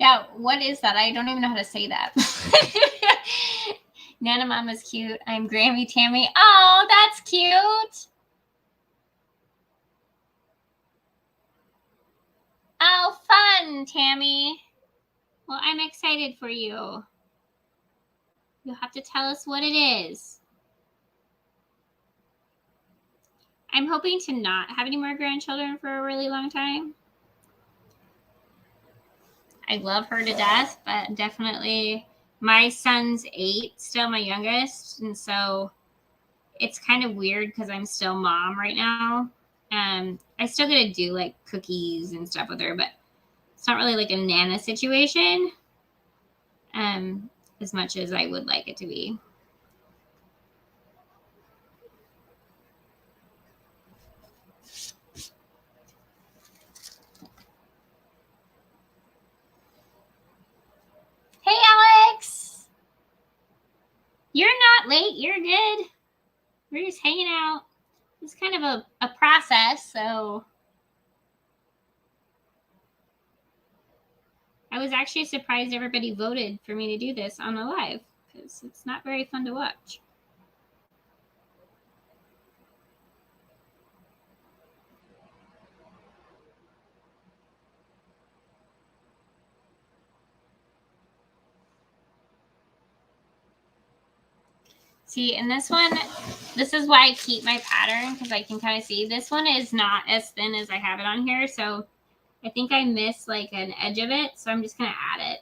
Yeah, what is that? I don't even know how to say that. Nana Mama's cute. I'm Grammy Tammy. Oh, that's cute. Oh, fun, Tammy. Well, I'm excited for you. You'll have to tell us what it is. I'm hoping to not have any more grandchildren for a really long time. I love her to death, but definitely my son's 8, still my youngest. And so it's kind of weird because I'm still mom right now. I still get to do like cookies and stuff with her, but it's not really like a Nana situation as much as I would like it to be. Hey, Alex. You're not late. You're good. We're just hanging out. It's kind of a process, so I was actually surprised everybody voted for me to do this on the live because it's not very fun to watch. See, and this one, this is why I keep my pattern because I can kind of see this one is not as thin as I have it on here. So I think I missed like an edge of it. So I'm just going to add it.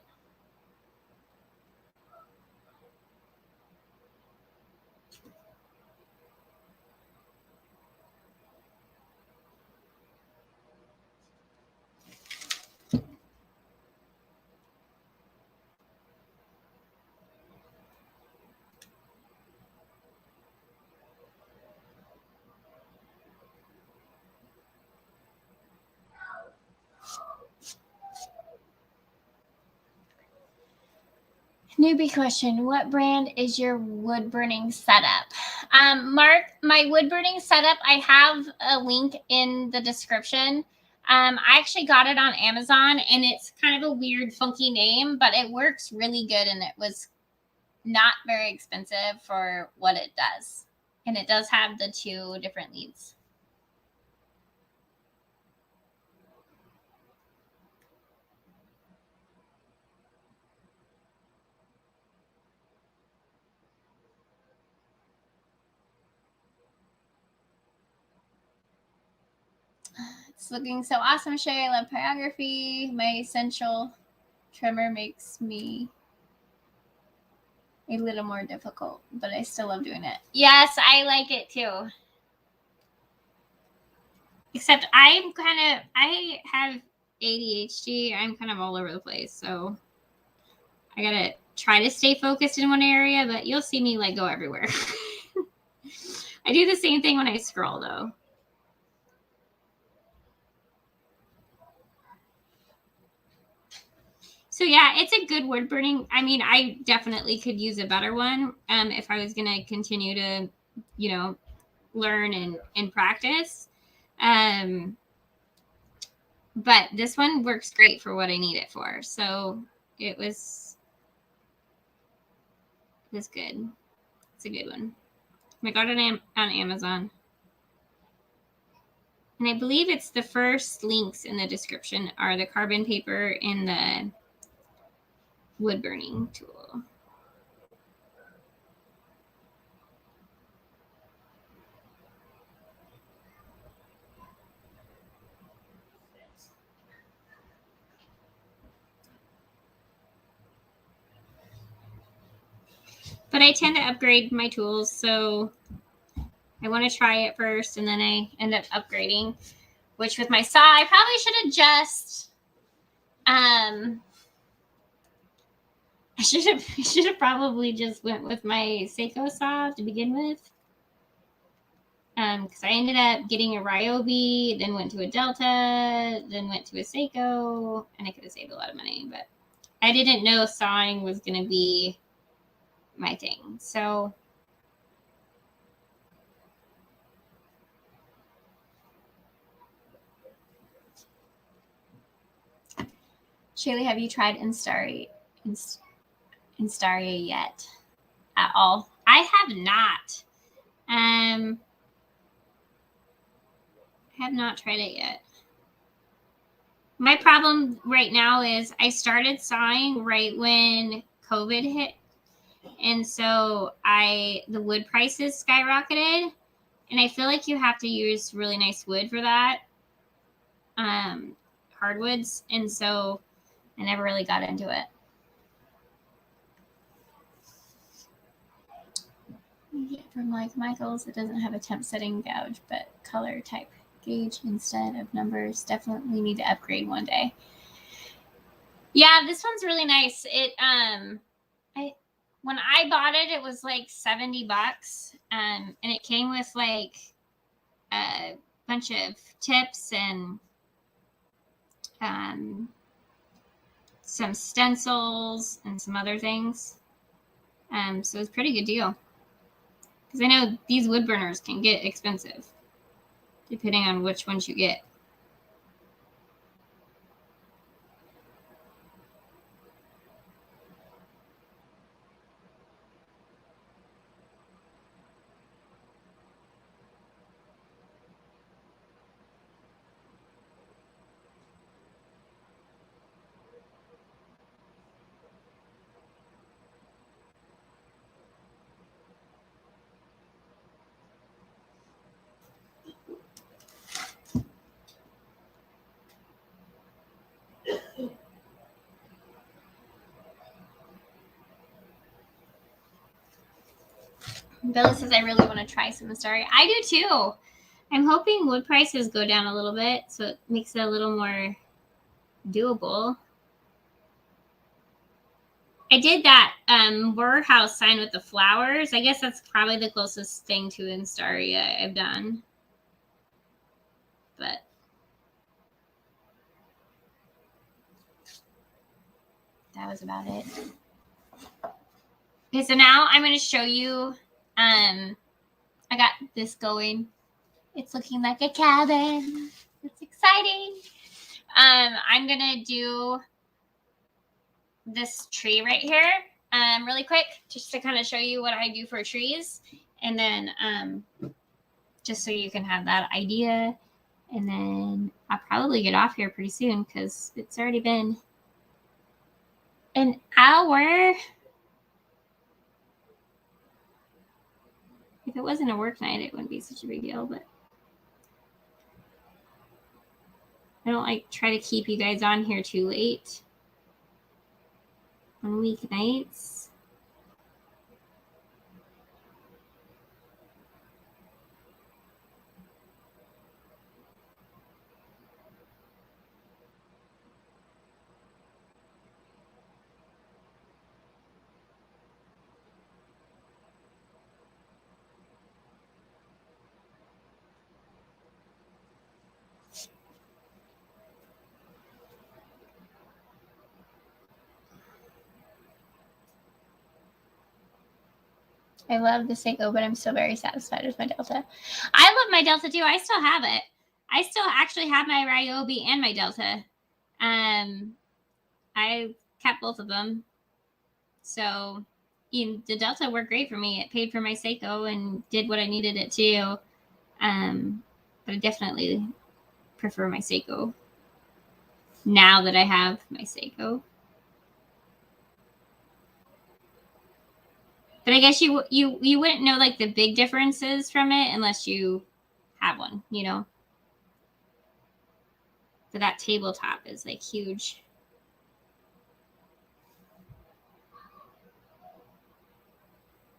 Newbie question. What brand is your wood burning setup? Mark, my wood burning setup, I have a link in the description. I actually got it on Amazon and it's kind of a weird, funky name, but it works really good and it was not very expensive for what it does. And it does have the 2 different leads. It's looking so awesome, Shay. I love pyrography. My essential trimmer makes me a little more difficult, but I still love doing it. Yes, I like it too. Except I have ADHD. I'm kind of all over the place. So I got to try to stay focused in one area, but you'll see me like go everywhere. I do the same thing when I scroll though. So yeah, it's a good wood burning. I mean, I definitely could use a better one if I was going to continue to, learn and practice. But this one works great for what I need it for. So it was good. It's a good one. I got it on Amazon. And I believe it's the first links in the description are the carbon paper and the wood burning tool. But I tend to upgrade my tools, so I want to try it first, and then I end up upgrading. Which with my saw, I probably should have just, I should have probably just went with my Seyco saw to begin with. Because I ended up getting a Ryobi, then went to a Delta, then went to a Seyco, and I could have saved a lot of money, but I didn't know sawing was going to be my thing. So Shaylee, have you tried Instaria yet at all? I have not. I have not tried it yet. My problem right now is I started sawing right when COVID hit. And so the wood prices skyrocketed. And I feel like you have to use really nice wood for that. Hardwoods. And so I never really got into it. From like Michael's, it doesn't have a temp setting gouge, but color type gauge instead of numbers. Definitely need to upgrade one day. Yeah, this one's really nice. It when I bought it, it was like $70, and it came with like a bunch of tips and some stencils and some other things. So it's a pretty good deal. Because I know these wood burners can get expensive, depending on which ones you get. Bella says, I really want to try some Instaria. I do too. I'm hoping wood prices go down a little bit, so it makes it a little more doable. I did that warehouse sign with the flowers. I guess that's probably the closest thing to Instaria I've done. But that was about it. Okay, so now I'm going to show you. I got this going. It's looking like a cabin. It's exciting. I'm going to do this tree right here really quick, just to kind of show you what I do for trees. And then just so you can have that idea. And then I'll probably get off here pretty soon because it's already been an hour. If it wasn't a work night, it wouldn't be such a big deal, but I don't like try to keep you guys on here too late on weeknights. I love the Seyco, but I'm still very satisfied with my Delta. I love my Delta too. I still have it. I still actually have my Ryobi and my Delta. I kept both of them. So the Delta worked great for me. It paid for my Seyco and did what I needed it to. But I definitely prefer my Seyco now that I have my Seyco. But I guess you wouldn't know like the big differences from it unless you have one, you know. But that tabletop is like huge.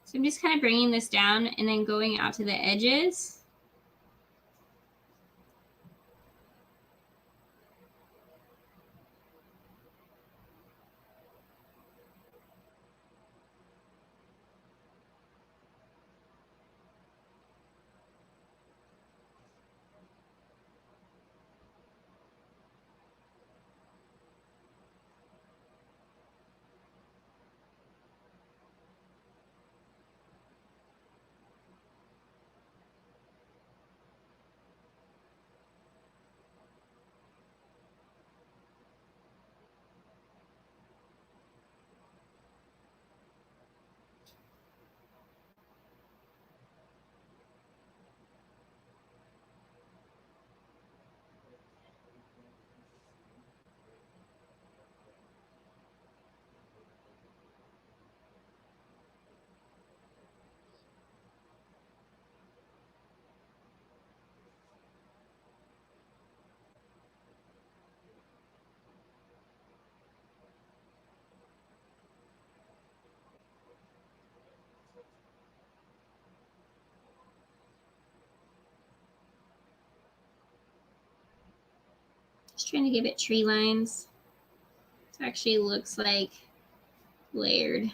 So I'm just kind of bringing this down and then going out to the edges. Just trying to give it tree lines. It actually looks like layered.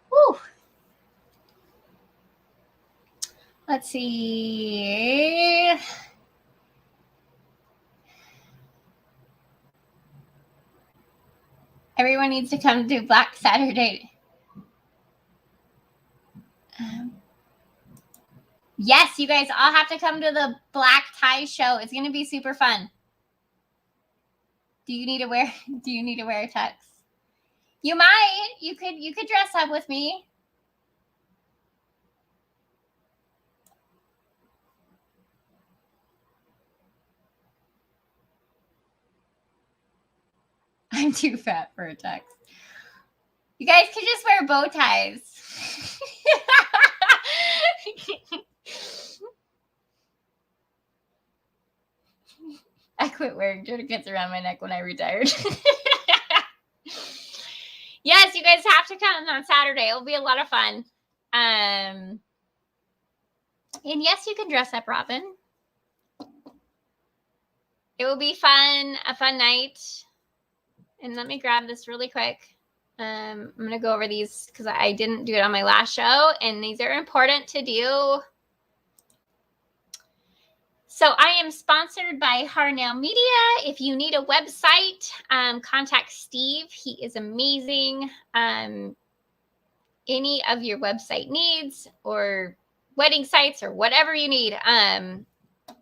Woo! Let's see. Everyone needs to come to Black Saturday. Yes, you guys all have to come to the black tie show. It's going to be super fun. Do you need to wear a tux? You might. You could dress up with me. I'm too fat for a tux. You guys could just wear bow ties. I quit wearing tourniquets around my neck when I retired. Yes, you guys have to come on Saturday. It'll be a lot of fun. And yes, you can dress up, Robin. It will be fun, a fun night. And let me grab this really quick. I'm going to go over these because I didn't do it on my last show, and these are important to do. So I am sponsored by Harneal Media. If you need a website, contact Steve. He is amazing. Any of your website needs or wedding sites or whatever you need,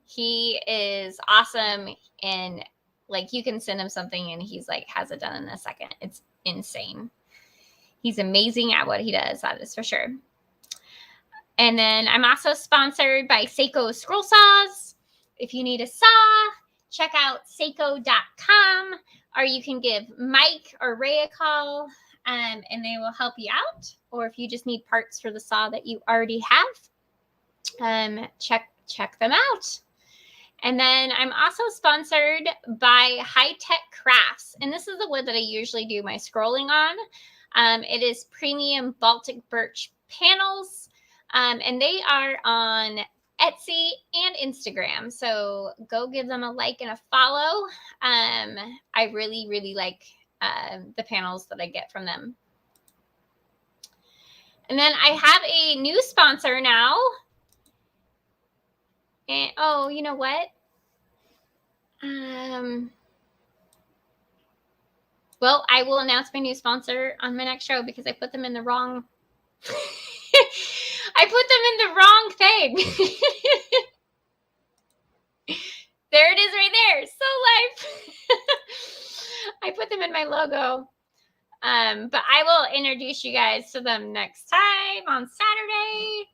he is awesome. And like you can send him something and he's like has it done in a second. It's insane. He's amazing at what he does. That is for sure. And then I'm also sponsored by Seyco Scroll Saws. If you need a saw, check out Seyco.com, or you can give Mike or Ray a call, and they will help you out. Or if you just need parts for the saw that you already have, check them out. And then I'm also sponsored by Haitekcrafts, and this is the wood that I usually do my scrolling on. It is premium Baltic birch panels, and they are on Etsy and Instagram. So go give them a like and a follow. I really, really like the panels that I get from them. And then I have a new sponsor now. And oh, you know what? Well, I will announce my new sponsor on my next show because I put them in the wrong. I put them in the wrong thing. There it is right there. So life. I put them in my logo. But I will introduce you guys to them next time on Saturday.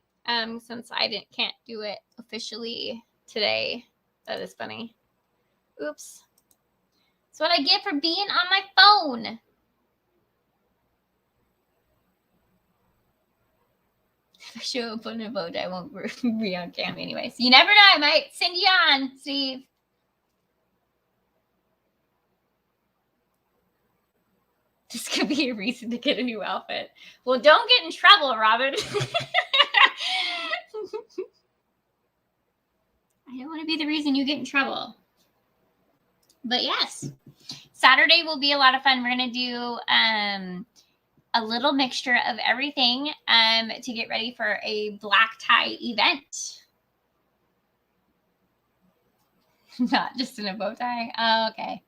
Since I can't do it officially today. That is funny. Oops. That's what I get for being on my phone. If I show up on a boat, I won't be on cam anyways. You never know. I might send you on, Steve. This could be a reason to get a new outfit. Well, don't get in trouble, Robin. I don't want to be the reason you get in trouble. But yes, Saturday will be a lot of fun. We're going to do a little mixture of everything to get ready for a black tie event. Not just in a bow tie. Oh, okay.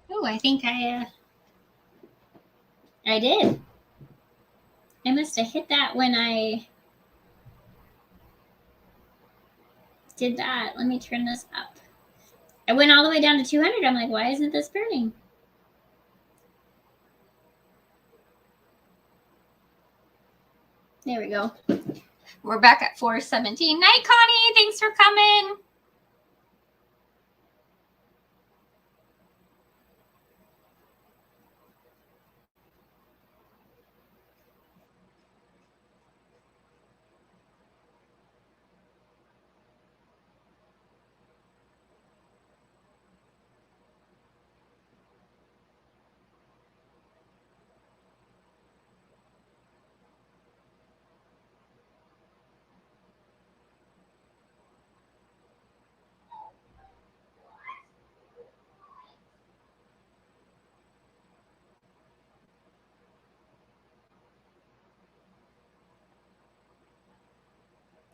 Oh, I think I did. I must have hit that when I did that. Let me turn this up. I went all the way down to 200. I'm like, why isn't this burning? There we go. We're back at 417. Night, Connie. Thanks for coming.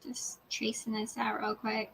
Just tracing this out real quick.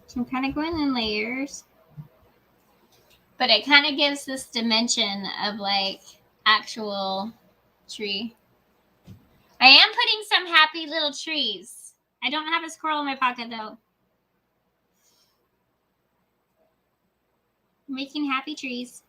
So I'm kind of going in layers. But it kind of gives this dimension of like actual tree. I am putting some happy little trees. I don't have a squirrel in my pocket though. Making happy trees.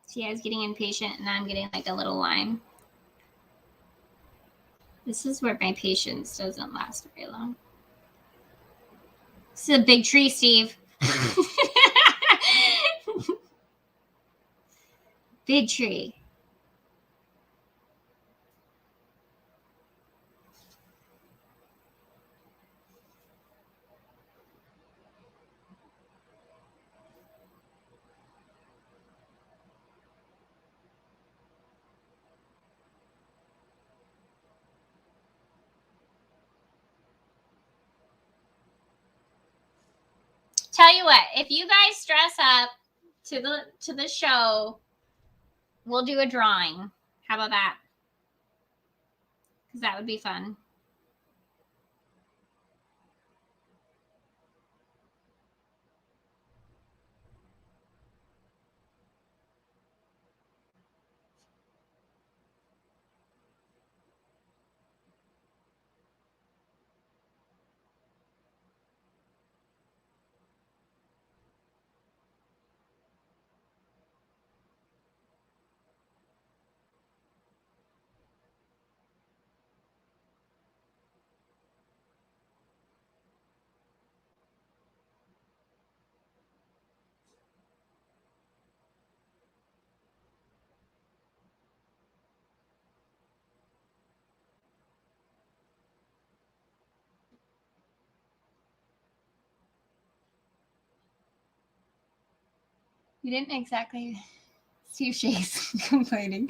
See, I was getting impatient and now I'm getting like a little line. This is where my patience doesn't last very long. This is a big tree, Steve. Big tree. Tell you what, if you guys dress up to the show, we'll do a drawing. How about that? because that would be fun. You didn't exactly see Shay's complaining.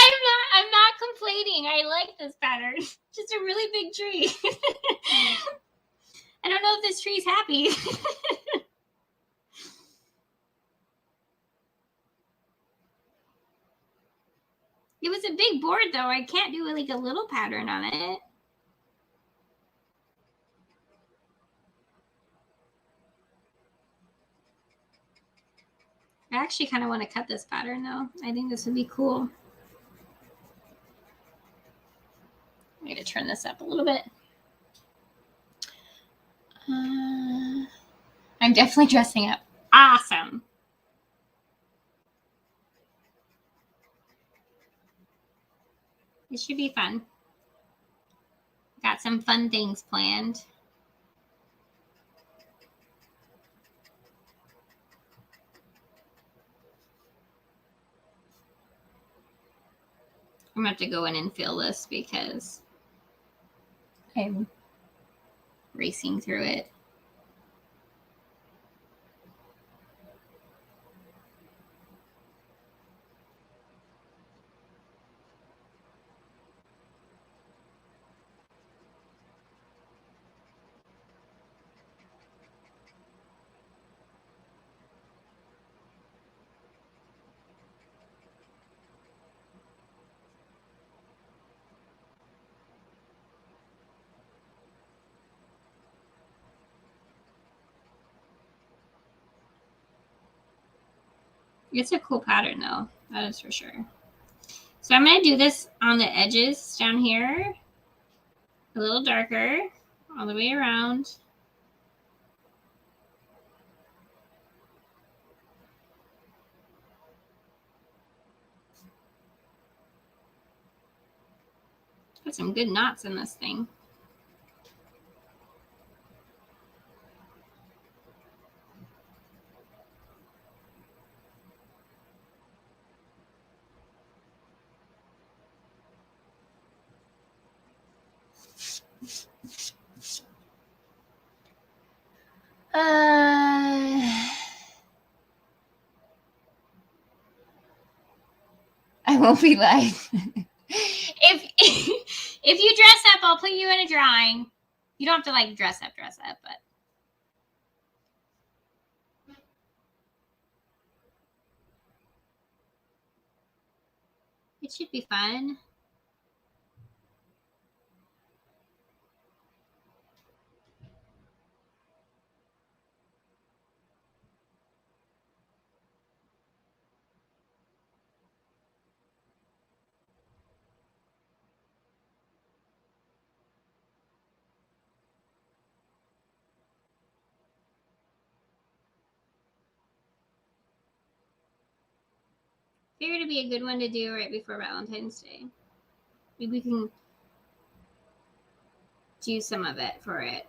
I'm not complaining. I like this pattern. Just a really big tree. I don't know if this tree's happy. It was a big board though. I can't do like a little pattern on it. I actually kind of want to cut this pattern though. I think this would be cool. I need to turn this up a little bit. I'm definitely dressing up. Awesome. It should be fun. Got some fun things planned. I'm gonna have to go in and fill this because I'm racing through it. It's a cool pattern though, that is for sure. So I'm going to do this on the edges down here, a little darker, all the way around. Got some good knots in this thing. I won't be live. if you dress up, I'll put you in a drawing. You don't have to like dress up, but it should be fun. Figured it'd be a good one to do right before Valentine's Day. Maybe we can do some of it for it.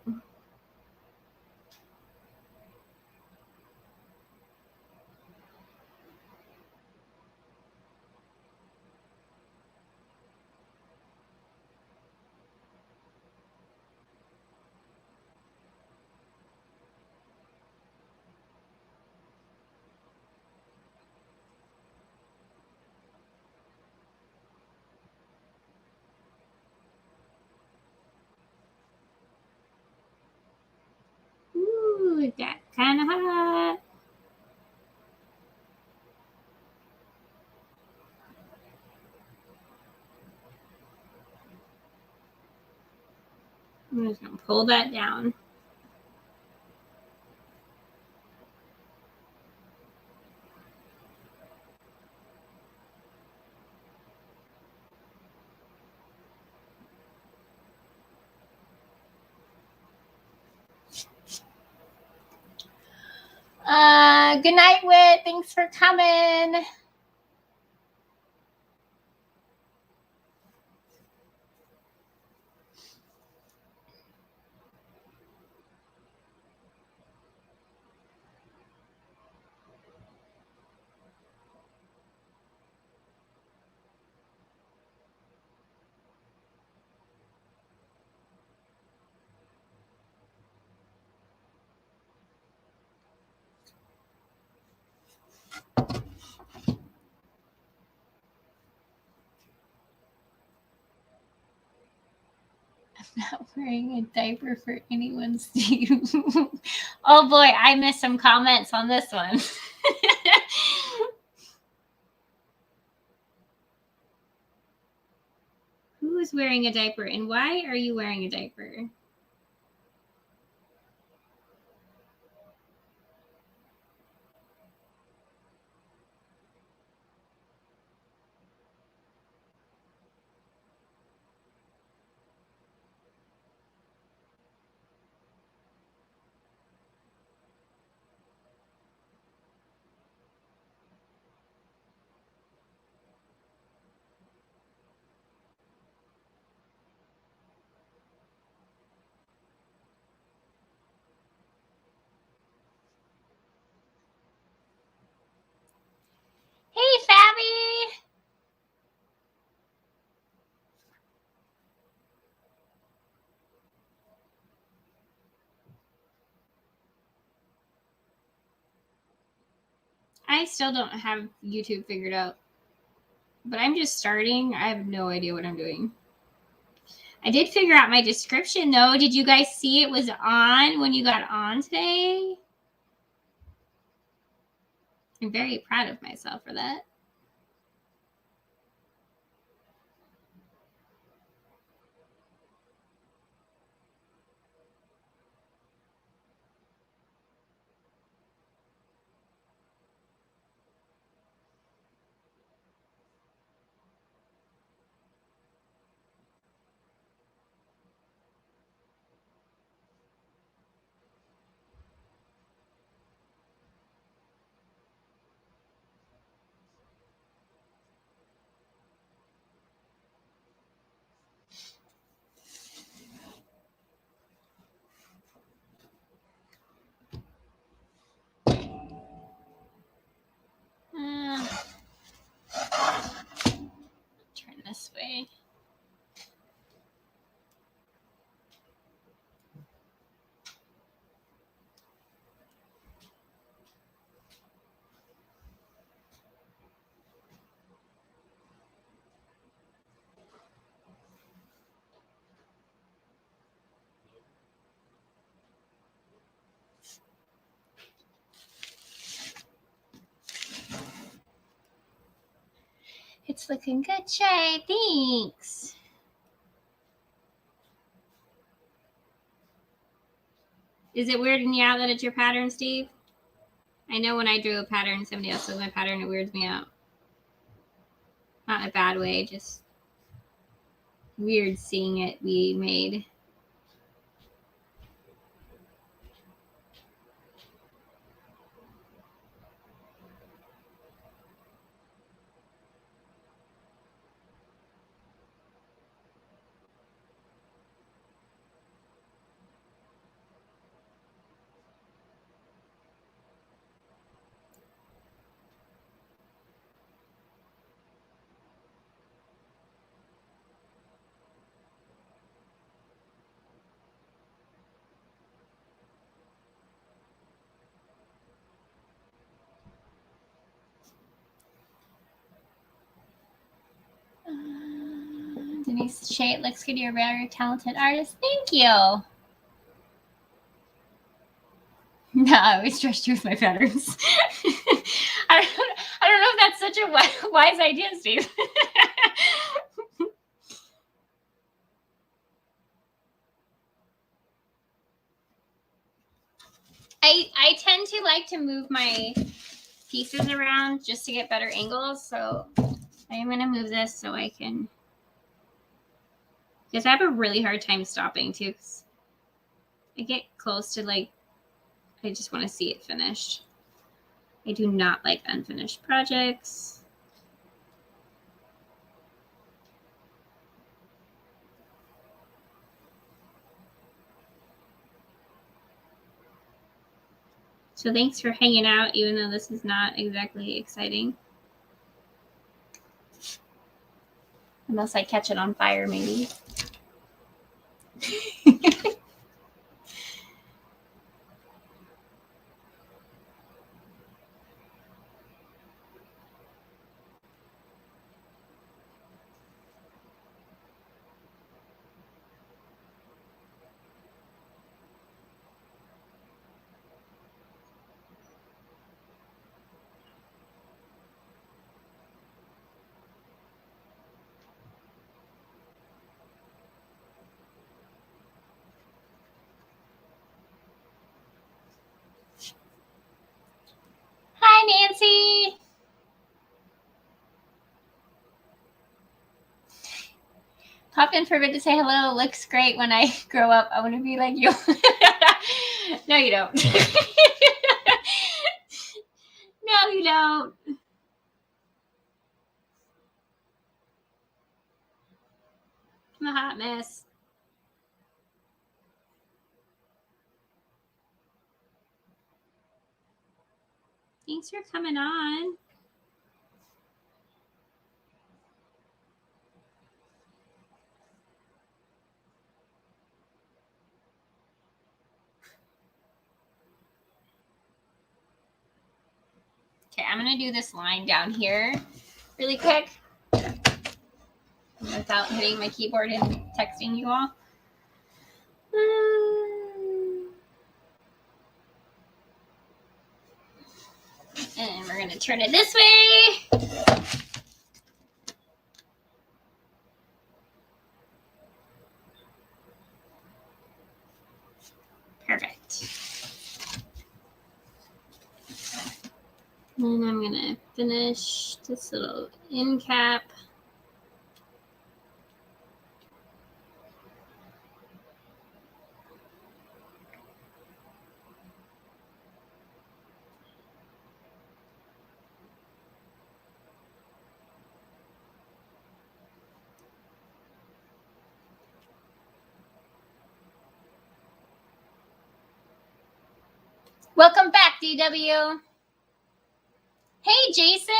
Ooh, it got kind of hot. I'm just going to pull that down. Good night, Whit. Thanks for coming. Not wearing a diaper for anyone, Steve. Oh boy, I missed some comments on this one. Who is wearing a diaper and why are you wearing a diaper? Hey, Fabby. I still don't have YouTube figured out, but I'm just starting. I have no idea what I'm doing. I did figure out my description though. Did you guys see it was on when you got on today? I'm very proud of myself for that. Turn this way. It's looking good, Shay. Thanks. Is it weirding you out that it's your pattern, Steve? I know when I drew a pattern, somebody else does my pattern, it weirds me out. Not in a bad way, just weird seeing it be made. Denise Shay, it looks good. You're a very talented artist. Thank you. No, I always trust you with my patterns. I don't know if that's such a wise idea, Steve. I tend to like to move my pieces around just to get better angles. So I'm going to move this so I can, because I have a really hard time stopping too. 'Cause I get close to like, I just want to see it finished. I do not like unfinished projects. So thanks for hanging out, even though this is not exactly exciting. Unless I catch it on fire, maybe. Hi, Nancy. Popped in for a bit to say hello. Looks great. When I grow up, I want to be like you. No, you don't. No, you don't. I'm a hot mess. Thanks for coming on. Okay, I'm going to do this line down here really quick without hitting my keyboard and texting you all. And we're going to turn it this way. Perfect. And I'm going to finish this little end cap. Welcome back, DW. Hey, Jason.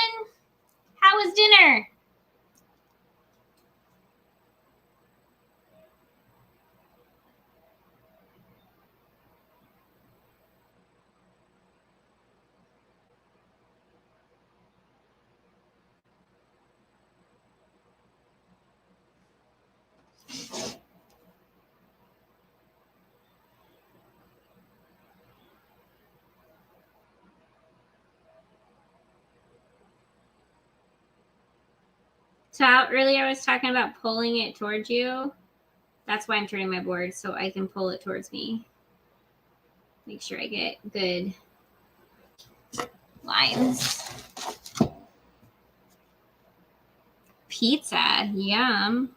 How was dinner? So earlier I was talking about pulling it towards you. That's why I'm turning my board, so I can pull it towards me. Make sure I get good lines. Pizza, yum.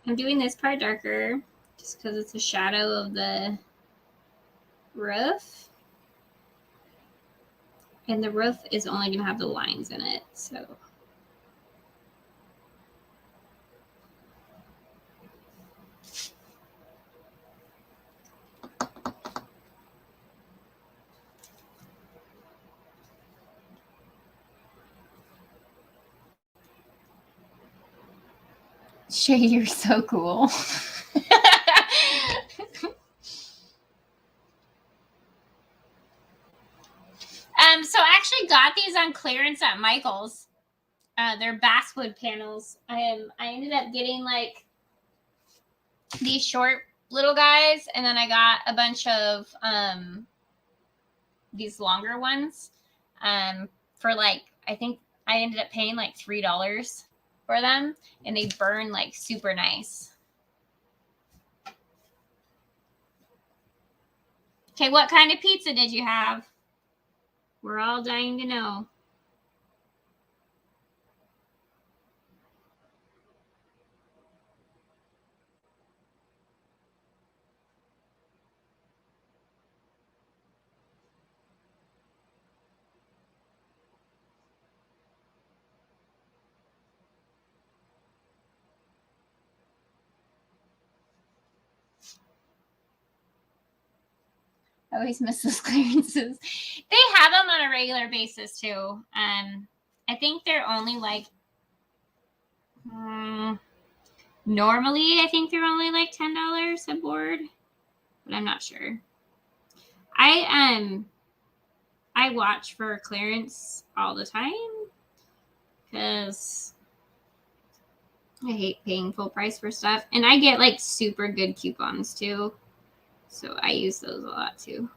I'm doing this part darker just because it's a shadow of the roof. And the roof is only going to have the lines in it, so. Shay, you're so cool. these on clearance at Michael's. They're basswood panels. I ended up getting like these short little guys, and then I got a bunch of these longer ones for like, I think I ended up paying like $3 for them, and they burn like super nice. Okay, what kind of pizza did you have? We're all dying to know. I always miss those clearances. They have them on a regular basis too. I think they're only like normally I think they're only like $10 a board, but I'm not sure. I watch for clearance all the time because I hate paying full price for stuff, and I get like super good coupons too, so I use those a lot too.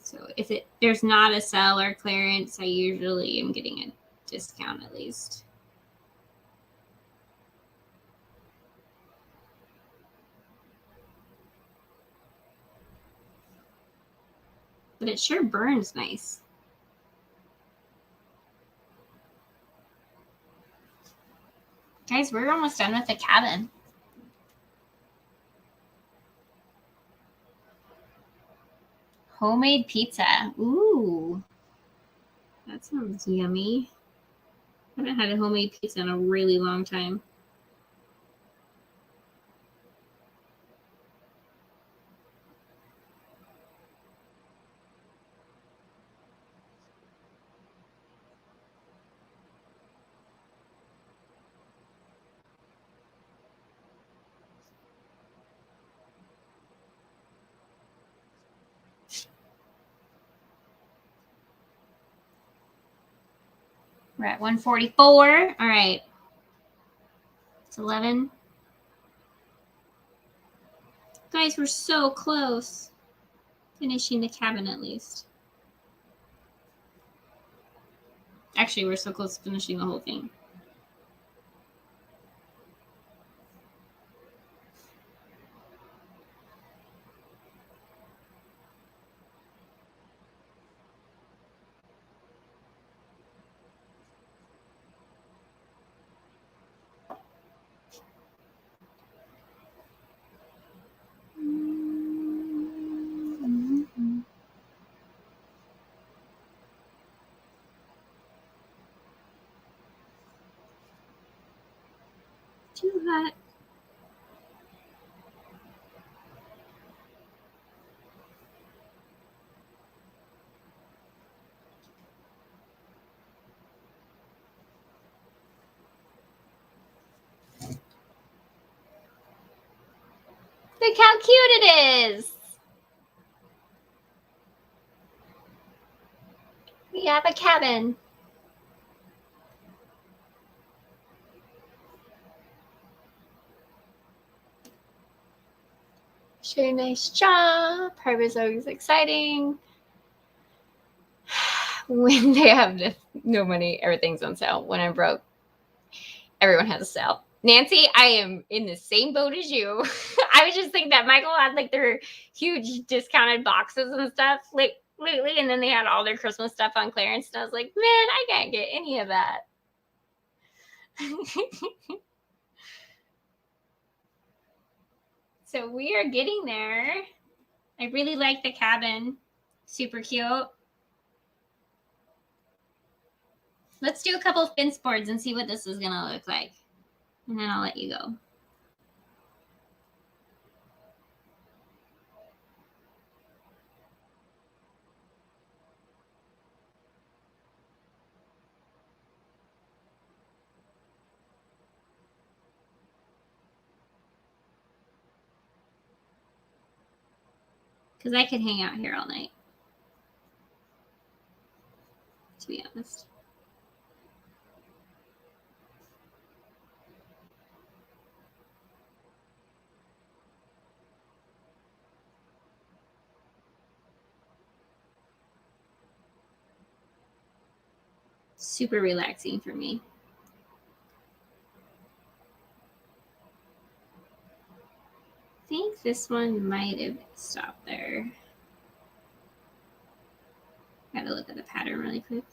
So if there's not a sale or clearance, I usually am getting a discount at least. But it sure burns nice. Guys, we're almost done with the cabin. Homemade pizza. Ooh. That sounds yummy. I haven't had a homemade pizza in a really long time. We're at 144. All right. It's 11. Guys, we're so close. Finishing the cabin at least. Actually, we're so close to finishing the whole thing. Too hot. Look how cute it is. We have a cabin. Very nice job. Harvest is always exciting. When they have no money, everything's on sale. When I'm broke, everyone has a sale. Nancy, I am in the same boat as you. I was just thinking that Michael had like their huge discounted boxes and stuff like lately, and then they had all their Christmas stuff on clearance. And I was like, man, I can't get any of that. So we are getting there. I really like the cabin. Super cute. Let's do a couple of fence boards and see what this is going to look like. And then I'll let you go. Because I could hang out here all night. be honest. Super relaxing for me. I think this one might have stopped there. Gotta look at the pattern really quick.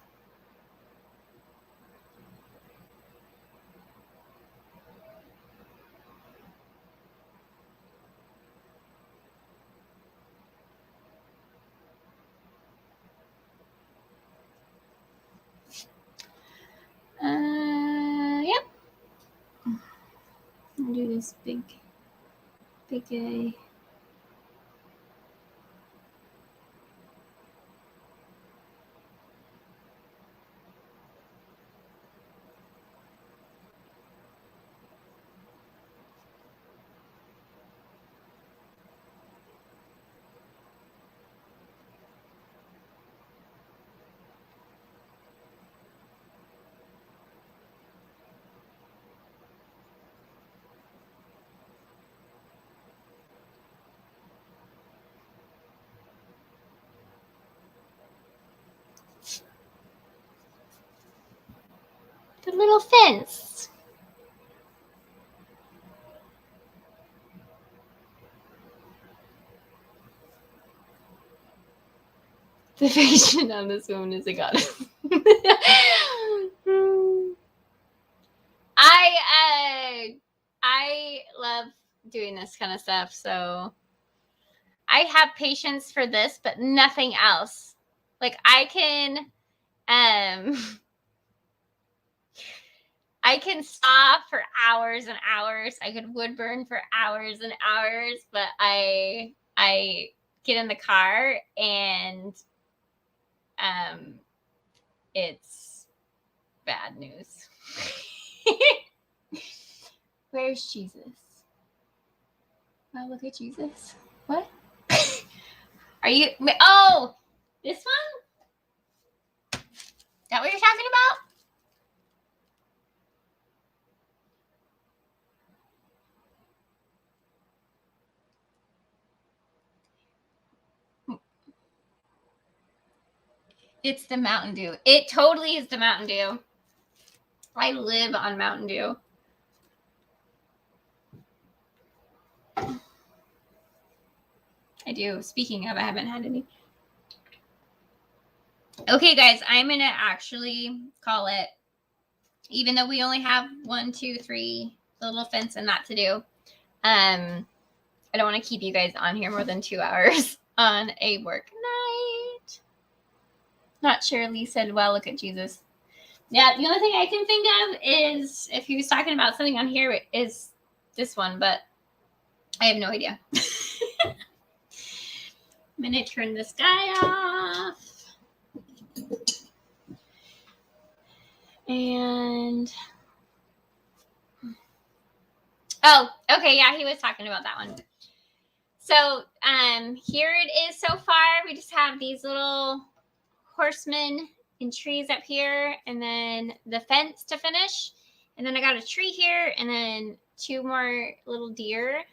Yep. I'll do this big guy. The little fence. The patient on this woman is a goddess. I love doing this kind of stuff, so I have patience for this, but nothing else. Like I can saw for hours and hours. I could wood burn for hours and hours, but I get in the car and it's bad news. Where's Jesus? Oh, look at Jesus. What? Are you? Oh, this one? Is that what you're talking about? It's the Mountain Dew. It totally is the Mountain Dew. I live on Mountain Dew. I do. Speaking of, I haven't had any. Okay, guys, I'm going to actually call it, even though we only have 1, 2, 3 little fence and that to do. I don't want to keep you guys on here more than 2 hours on a work night. Not sure. Lee said, well, look at Jesus. Yeah, the only thing I can think of is if he was talking about something on here is this one, but I have no idea. I'm going to turn this guy off. And, oh, okay, yeah, he was talking about that one. So, here it is so far. We just have these little horsemen and trees up here, and then the fence to finish. And then I got a tree here, and then 2 more little deer.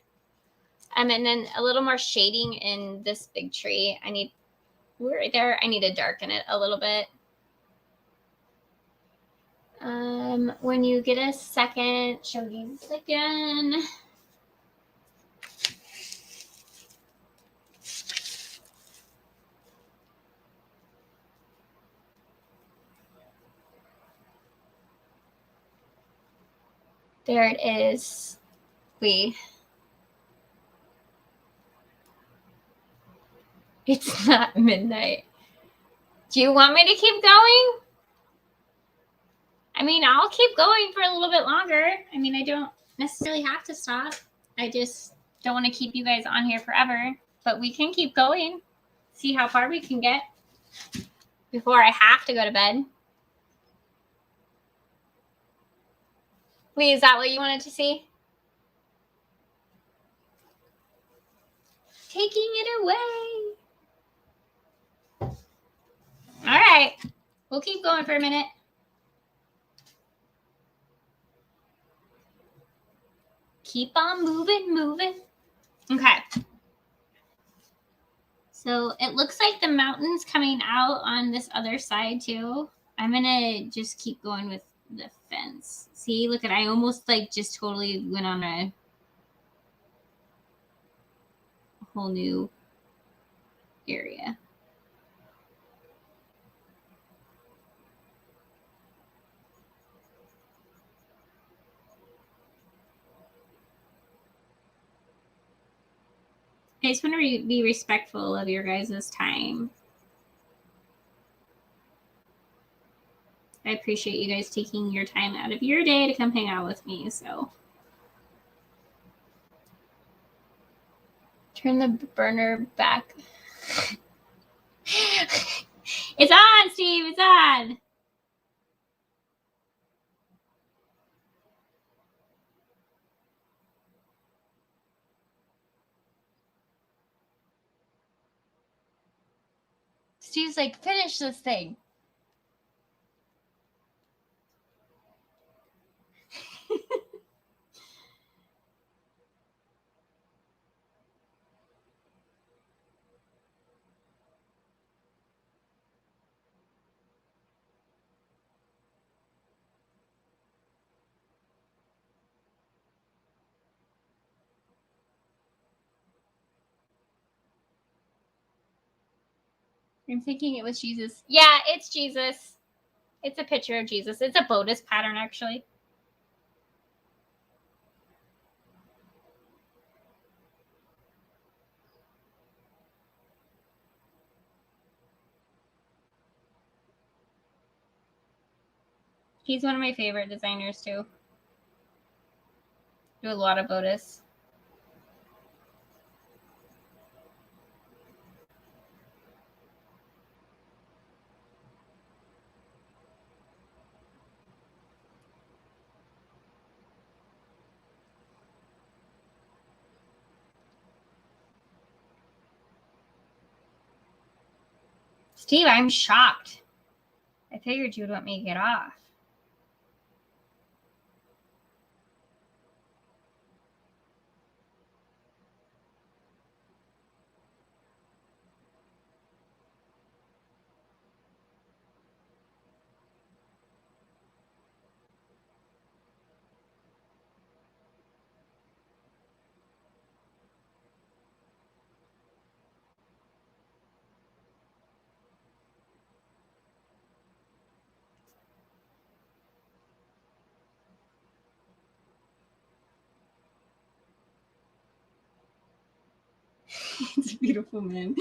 And then a little more shading in this big tree. Right there, I need to darken it a little bit. When you get a second, show these again. There it is. It's not midnight. Do you want me to keep going? I mean, I'll keep going for a little bit longer. I mean, I don't necessarily have to stop. I just don't want to keep you guys on here forever. But we can keep going. See how far we can get before I have to go to bed. Lee, is that what you wanted to see? Taking it away. All right. We'll keep going for a minute. Keep on moving. Okay. So it looks like the mountain's coming out on this other side too. I'm gonna just keep going with the fence. See, look at, I almost like just totally went on a whole new area. I just want to be respectful of your guys' time. I appreciate you guys taking your time out of your day to come hang out with me. So turn the burner back. It's on, Steve. It's on. Steve's like, finish this thing. I'm thinking it was Jesus. Yeah, it's Jesus. It's a picture of Jesus. It's a Lotus pattern, actually. He's one of my favorite designers, too. Do a lot of Lotus. Steve, I'm shocked. I figured you'd want me to get off. It's a beautiful man.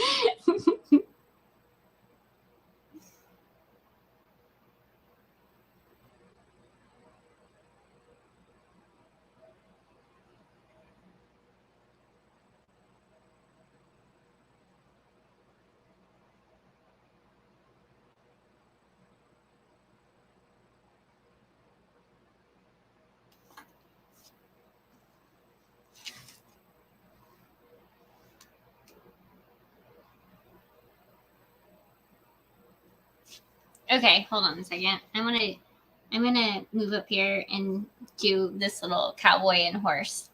Okay, hold on a second. I'm gonna move up here and do this little cowboy and horse.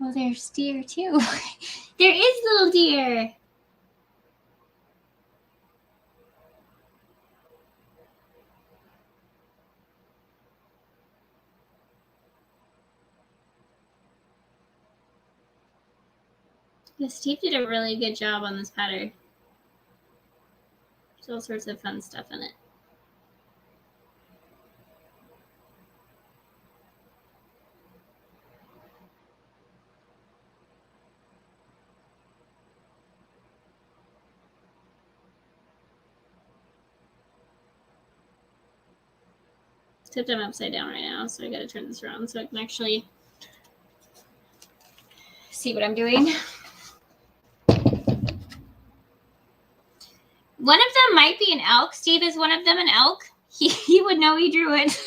Oh, there's deer too. There is little deer. Yeah, Steve did a really good job on this pattern. There's all sorts of fun stuff in it. Except I'm upside down right now, so I gotta turn this around so I can actually see what I'm doing. One of them might be an elk. Steve, is one of them an elk? He would know he drew it.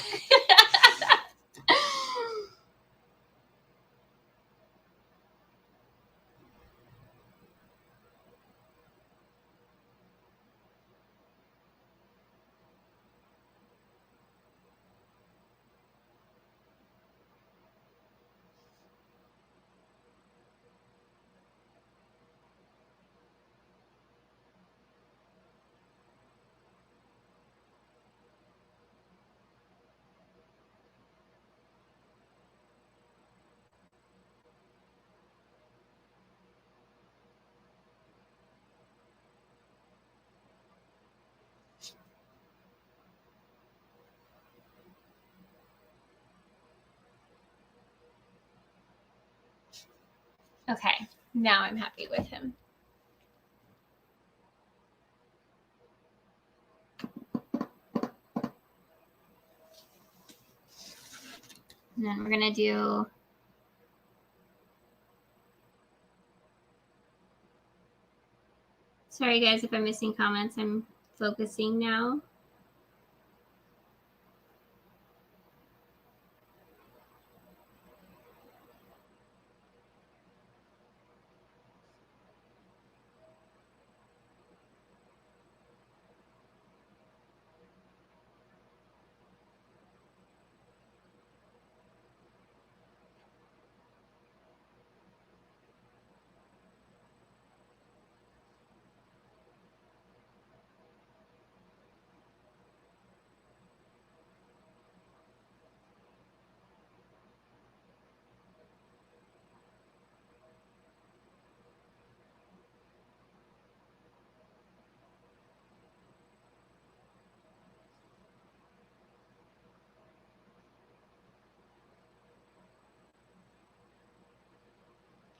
Okay, now I'm happy with him. And then we're gonna do sorry guys if I'm missing comments. I'm focusing now.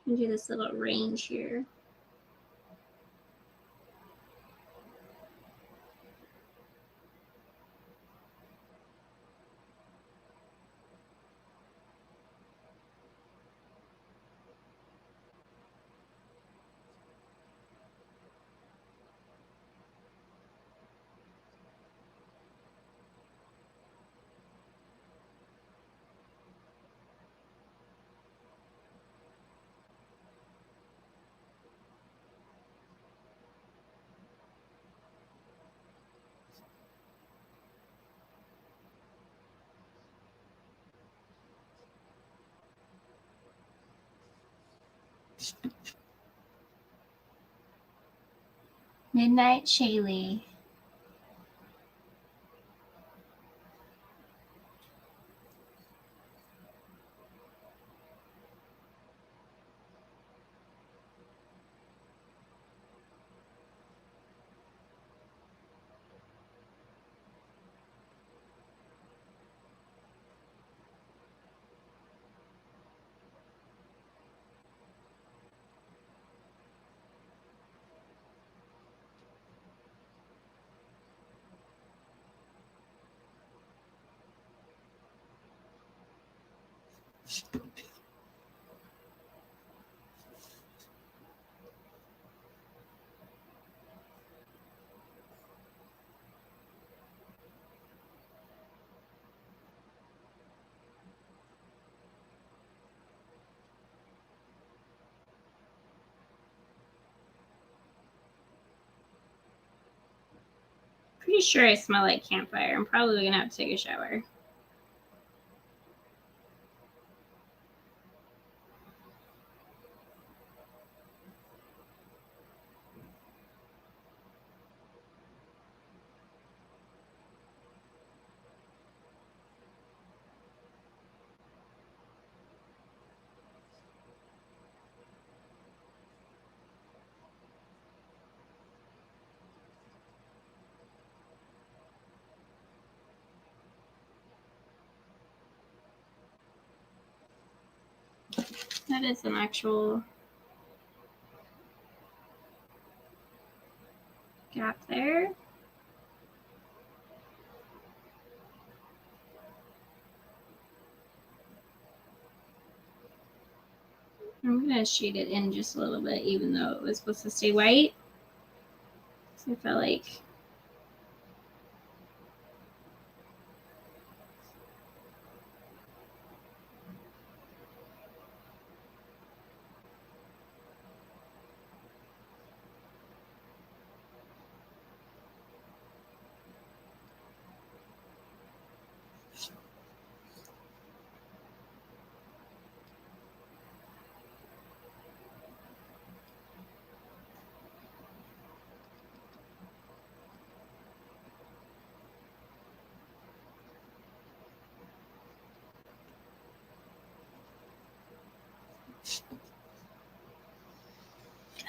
I'm gonna do this little range here. Midnight Shaylee. Pretty sure I smell like campfire. I'm probably gonna have to take a shower. That is an actual gap there. I'm going to shade it in just a little bit, even though it was supposed to stay white. So I felt like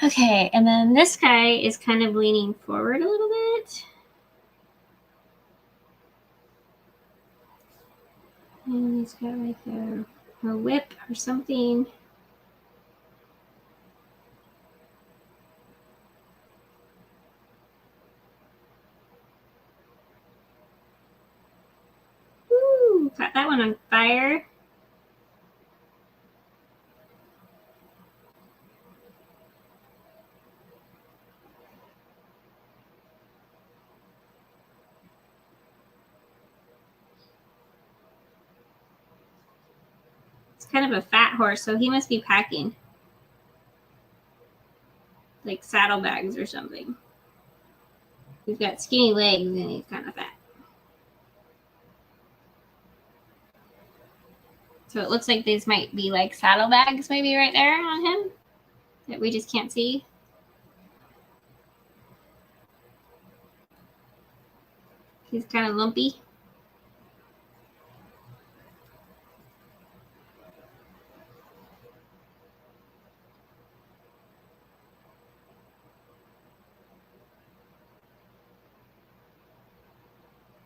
okay, and then this guy is kind of leaning forward a little bit. And he's got like a whip or something. Ooh, got that one on fire. Kind of a fat horse, so he must be packing like saddlebags or something. He's got skinny legs and he's kind of fat. So it looks like these might be like saddlebags maybe right there on him that we just can't see. He's kind of lumpy.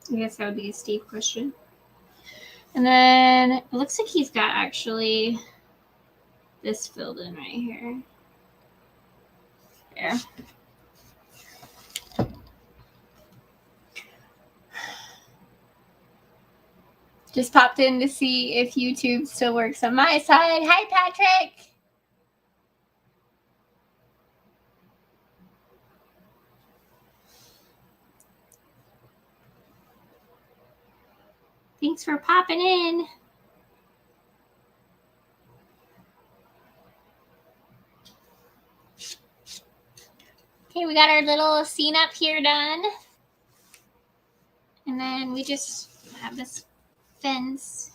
I guess that would be a Steve question. And then it looks like he's got actually this filled in right here. There. Just popped in to see if YouTube still works on my side. Hi, Patrick. Thanks for popping in. Okay, we got our little scene up here done. And then we just have this fence.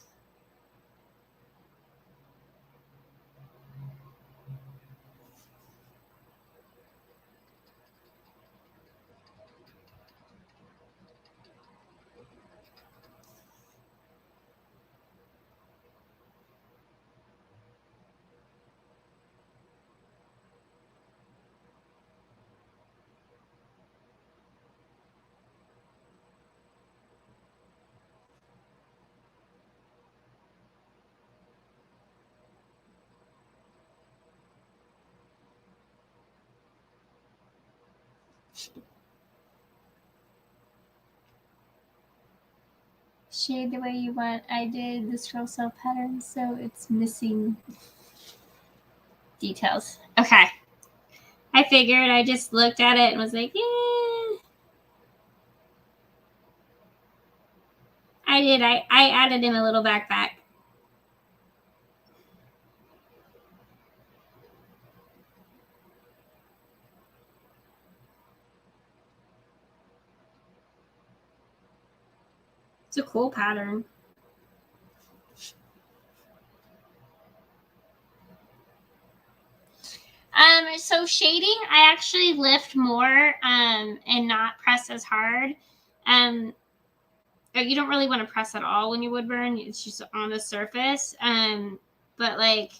Shade the way you want. I did the scroll cell pattern, so it's missing details. Okay. I figured. I just looked at it and was like, yeah. I did. I added him a little backpack. It's a cool pattern. So shading, I actually lift more and not press as hard. You don't really want to press at all when you wood burn. It's just on the surface. But like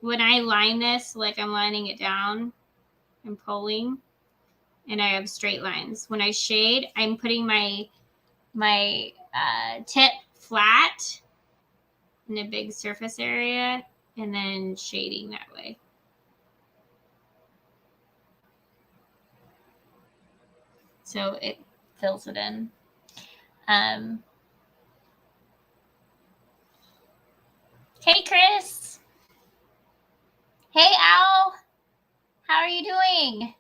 when I line this, like I'm lining it down and pulling, and I have straight lines. When I shade, I'm putting my tip flat in a big surface area and then shading that way. So it fills it in. Hey, Chris. Hey, Al. How are you doing?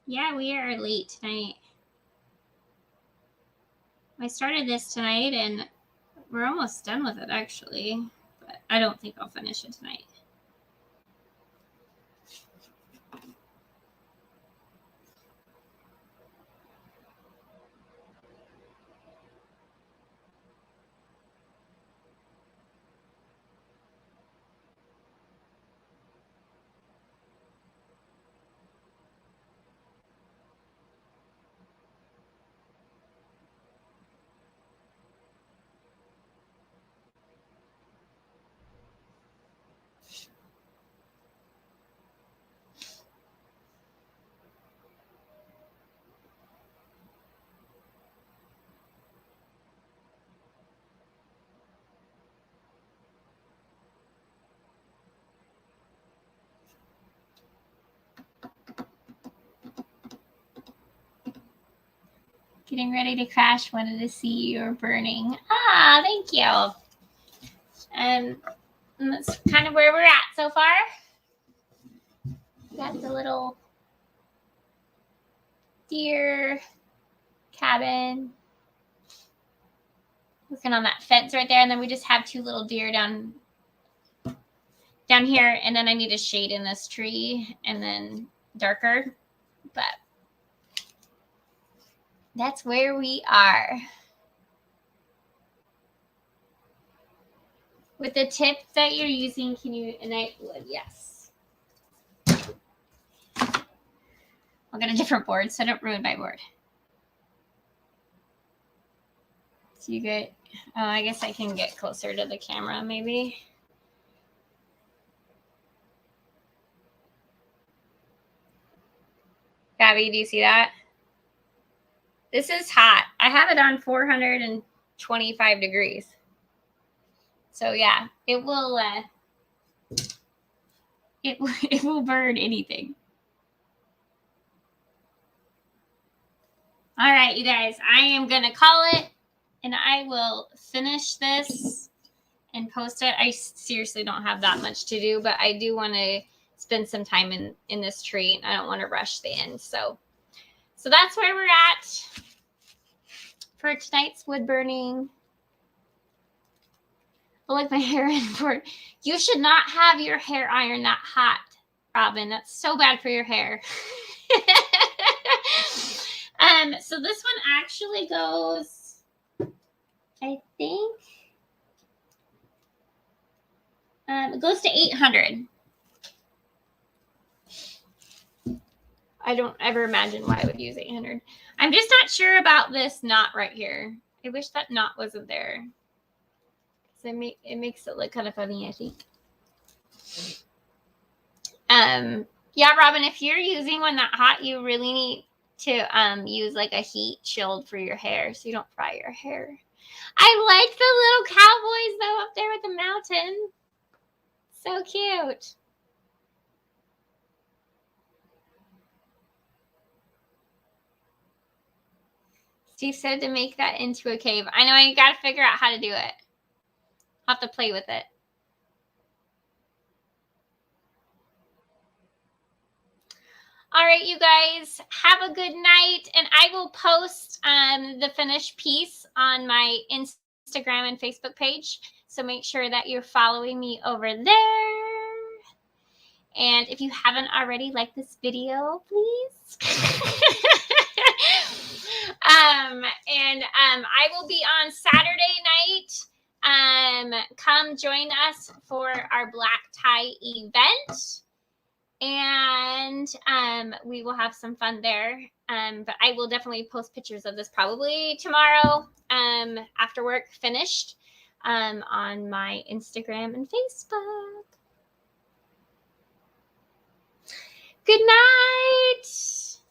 Yeah, we are late tonight. I started this tonight and we're almost done with it actually, but I don't think I'll finish it tonight. Getting ready to crash. Wanted to see you're burning. Ah, thank you. And that's kind of where we're at so far. Got the little deer cabin. Working on that fence right there. And then we just have two little deer down here. And then I need a shade in this tree and then darker. But that's where we are. With the tip that you're using, can you ignite wood? Yes. I'll get a different board so I don't ruin my board. So you get, I guess I can get closer to the camera maybe. Gabby, do you see that? This is hot. I have it on 425 degrees. So yeah, it will it will burn anything. All right, you guys, I am gonna call it, and I will finish this and post it. I seriously don't have that much to do, but I do want to spend some time in this tree, and I don't want to rush the end. So that's where we're at for tonight's wood burning. I like my hair in for. You should not have your hair iron that hot, Robin. That's so bad for your hair. So this one actually goes, I think, it goes to 800. I don't ever imagine why I would use 800. I'm just not sure about this knot right here. I wish that knot wasn't there. So it makes it look kind of funny, I think. Yeah, Robin, if you're using one that hot, you really need to use like a heat shield for your hair so you don't fry your hair. I like the little cowboys though up there at the mountain. So cute. Steve said to make that into a cave. I know, I got to figure out how to do it. I'll have to play with it. All right, you guys, have a good night, and I will post the finished piece on my Instagram and Facebook page, so make sure that you're following me over there. And if you haven't already, like this video, please. I will be on Saturday night. Come join us for our black tie event. And we will have some fun there. But I will definitely post pictures of this probably tomorrow after work finished on my Instagram and Facebook. Good night.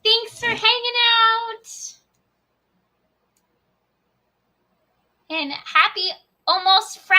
Thanks for hanging out. And happy almost Friday.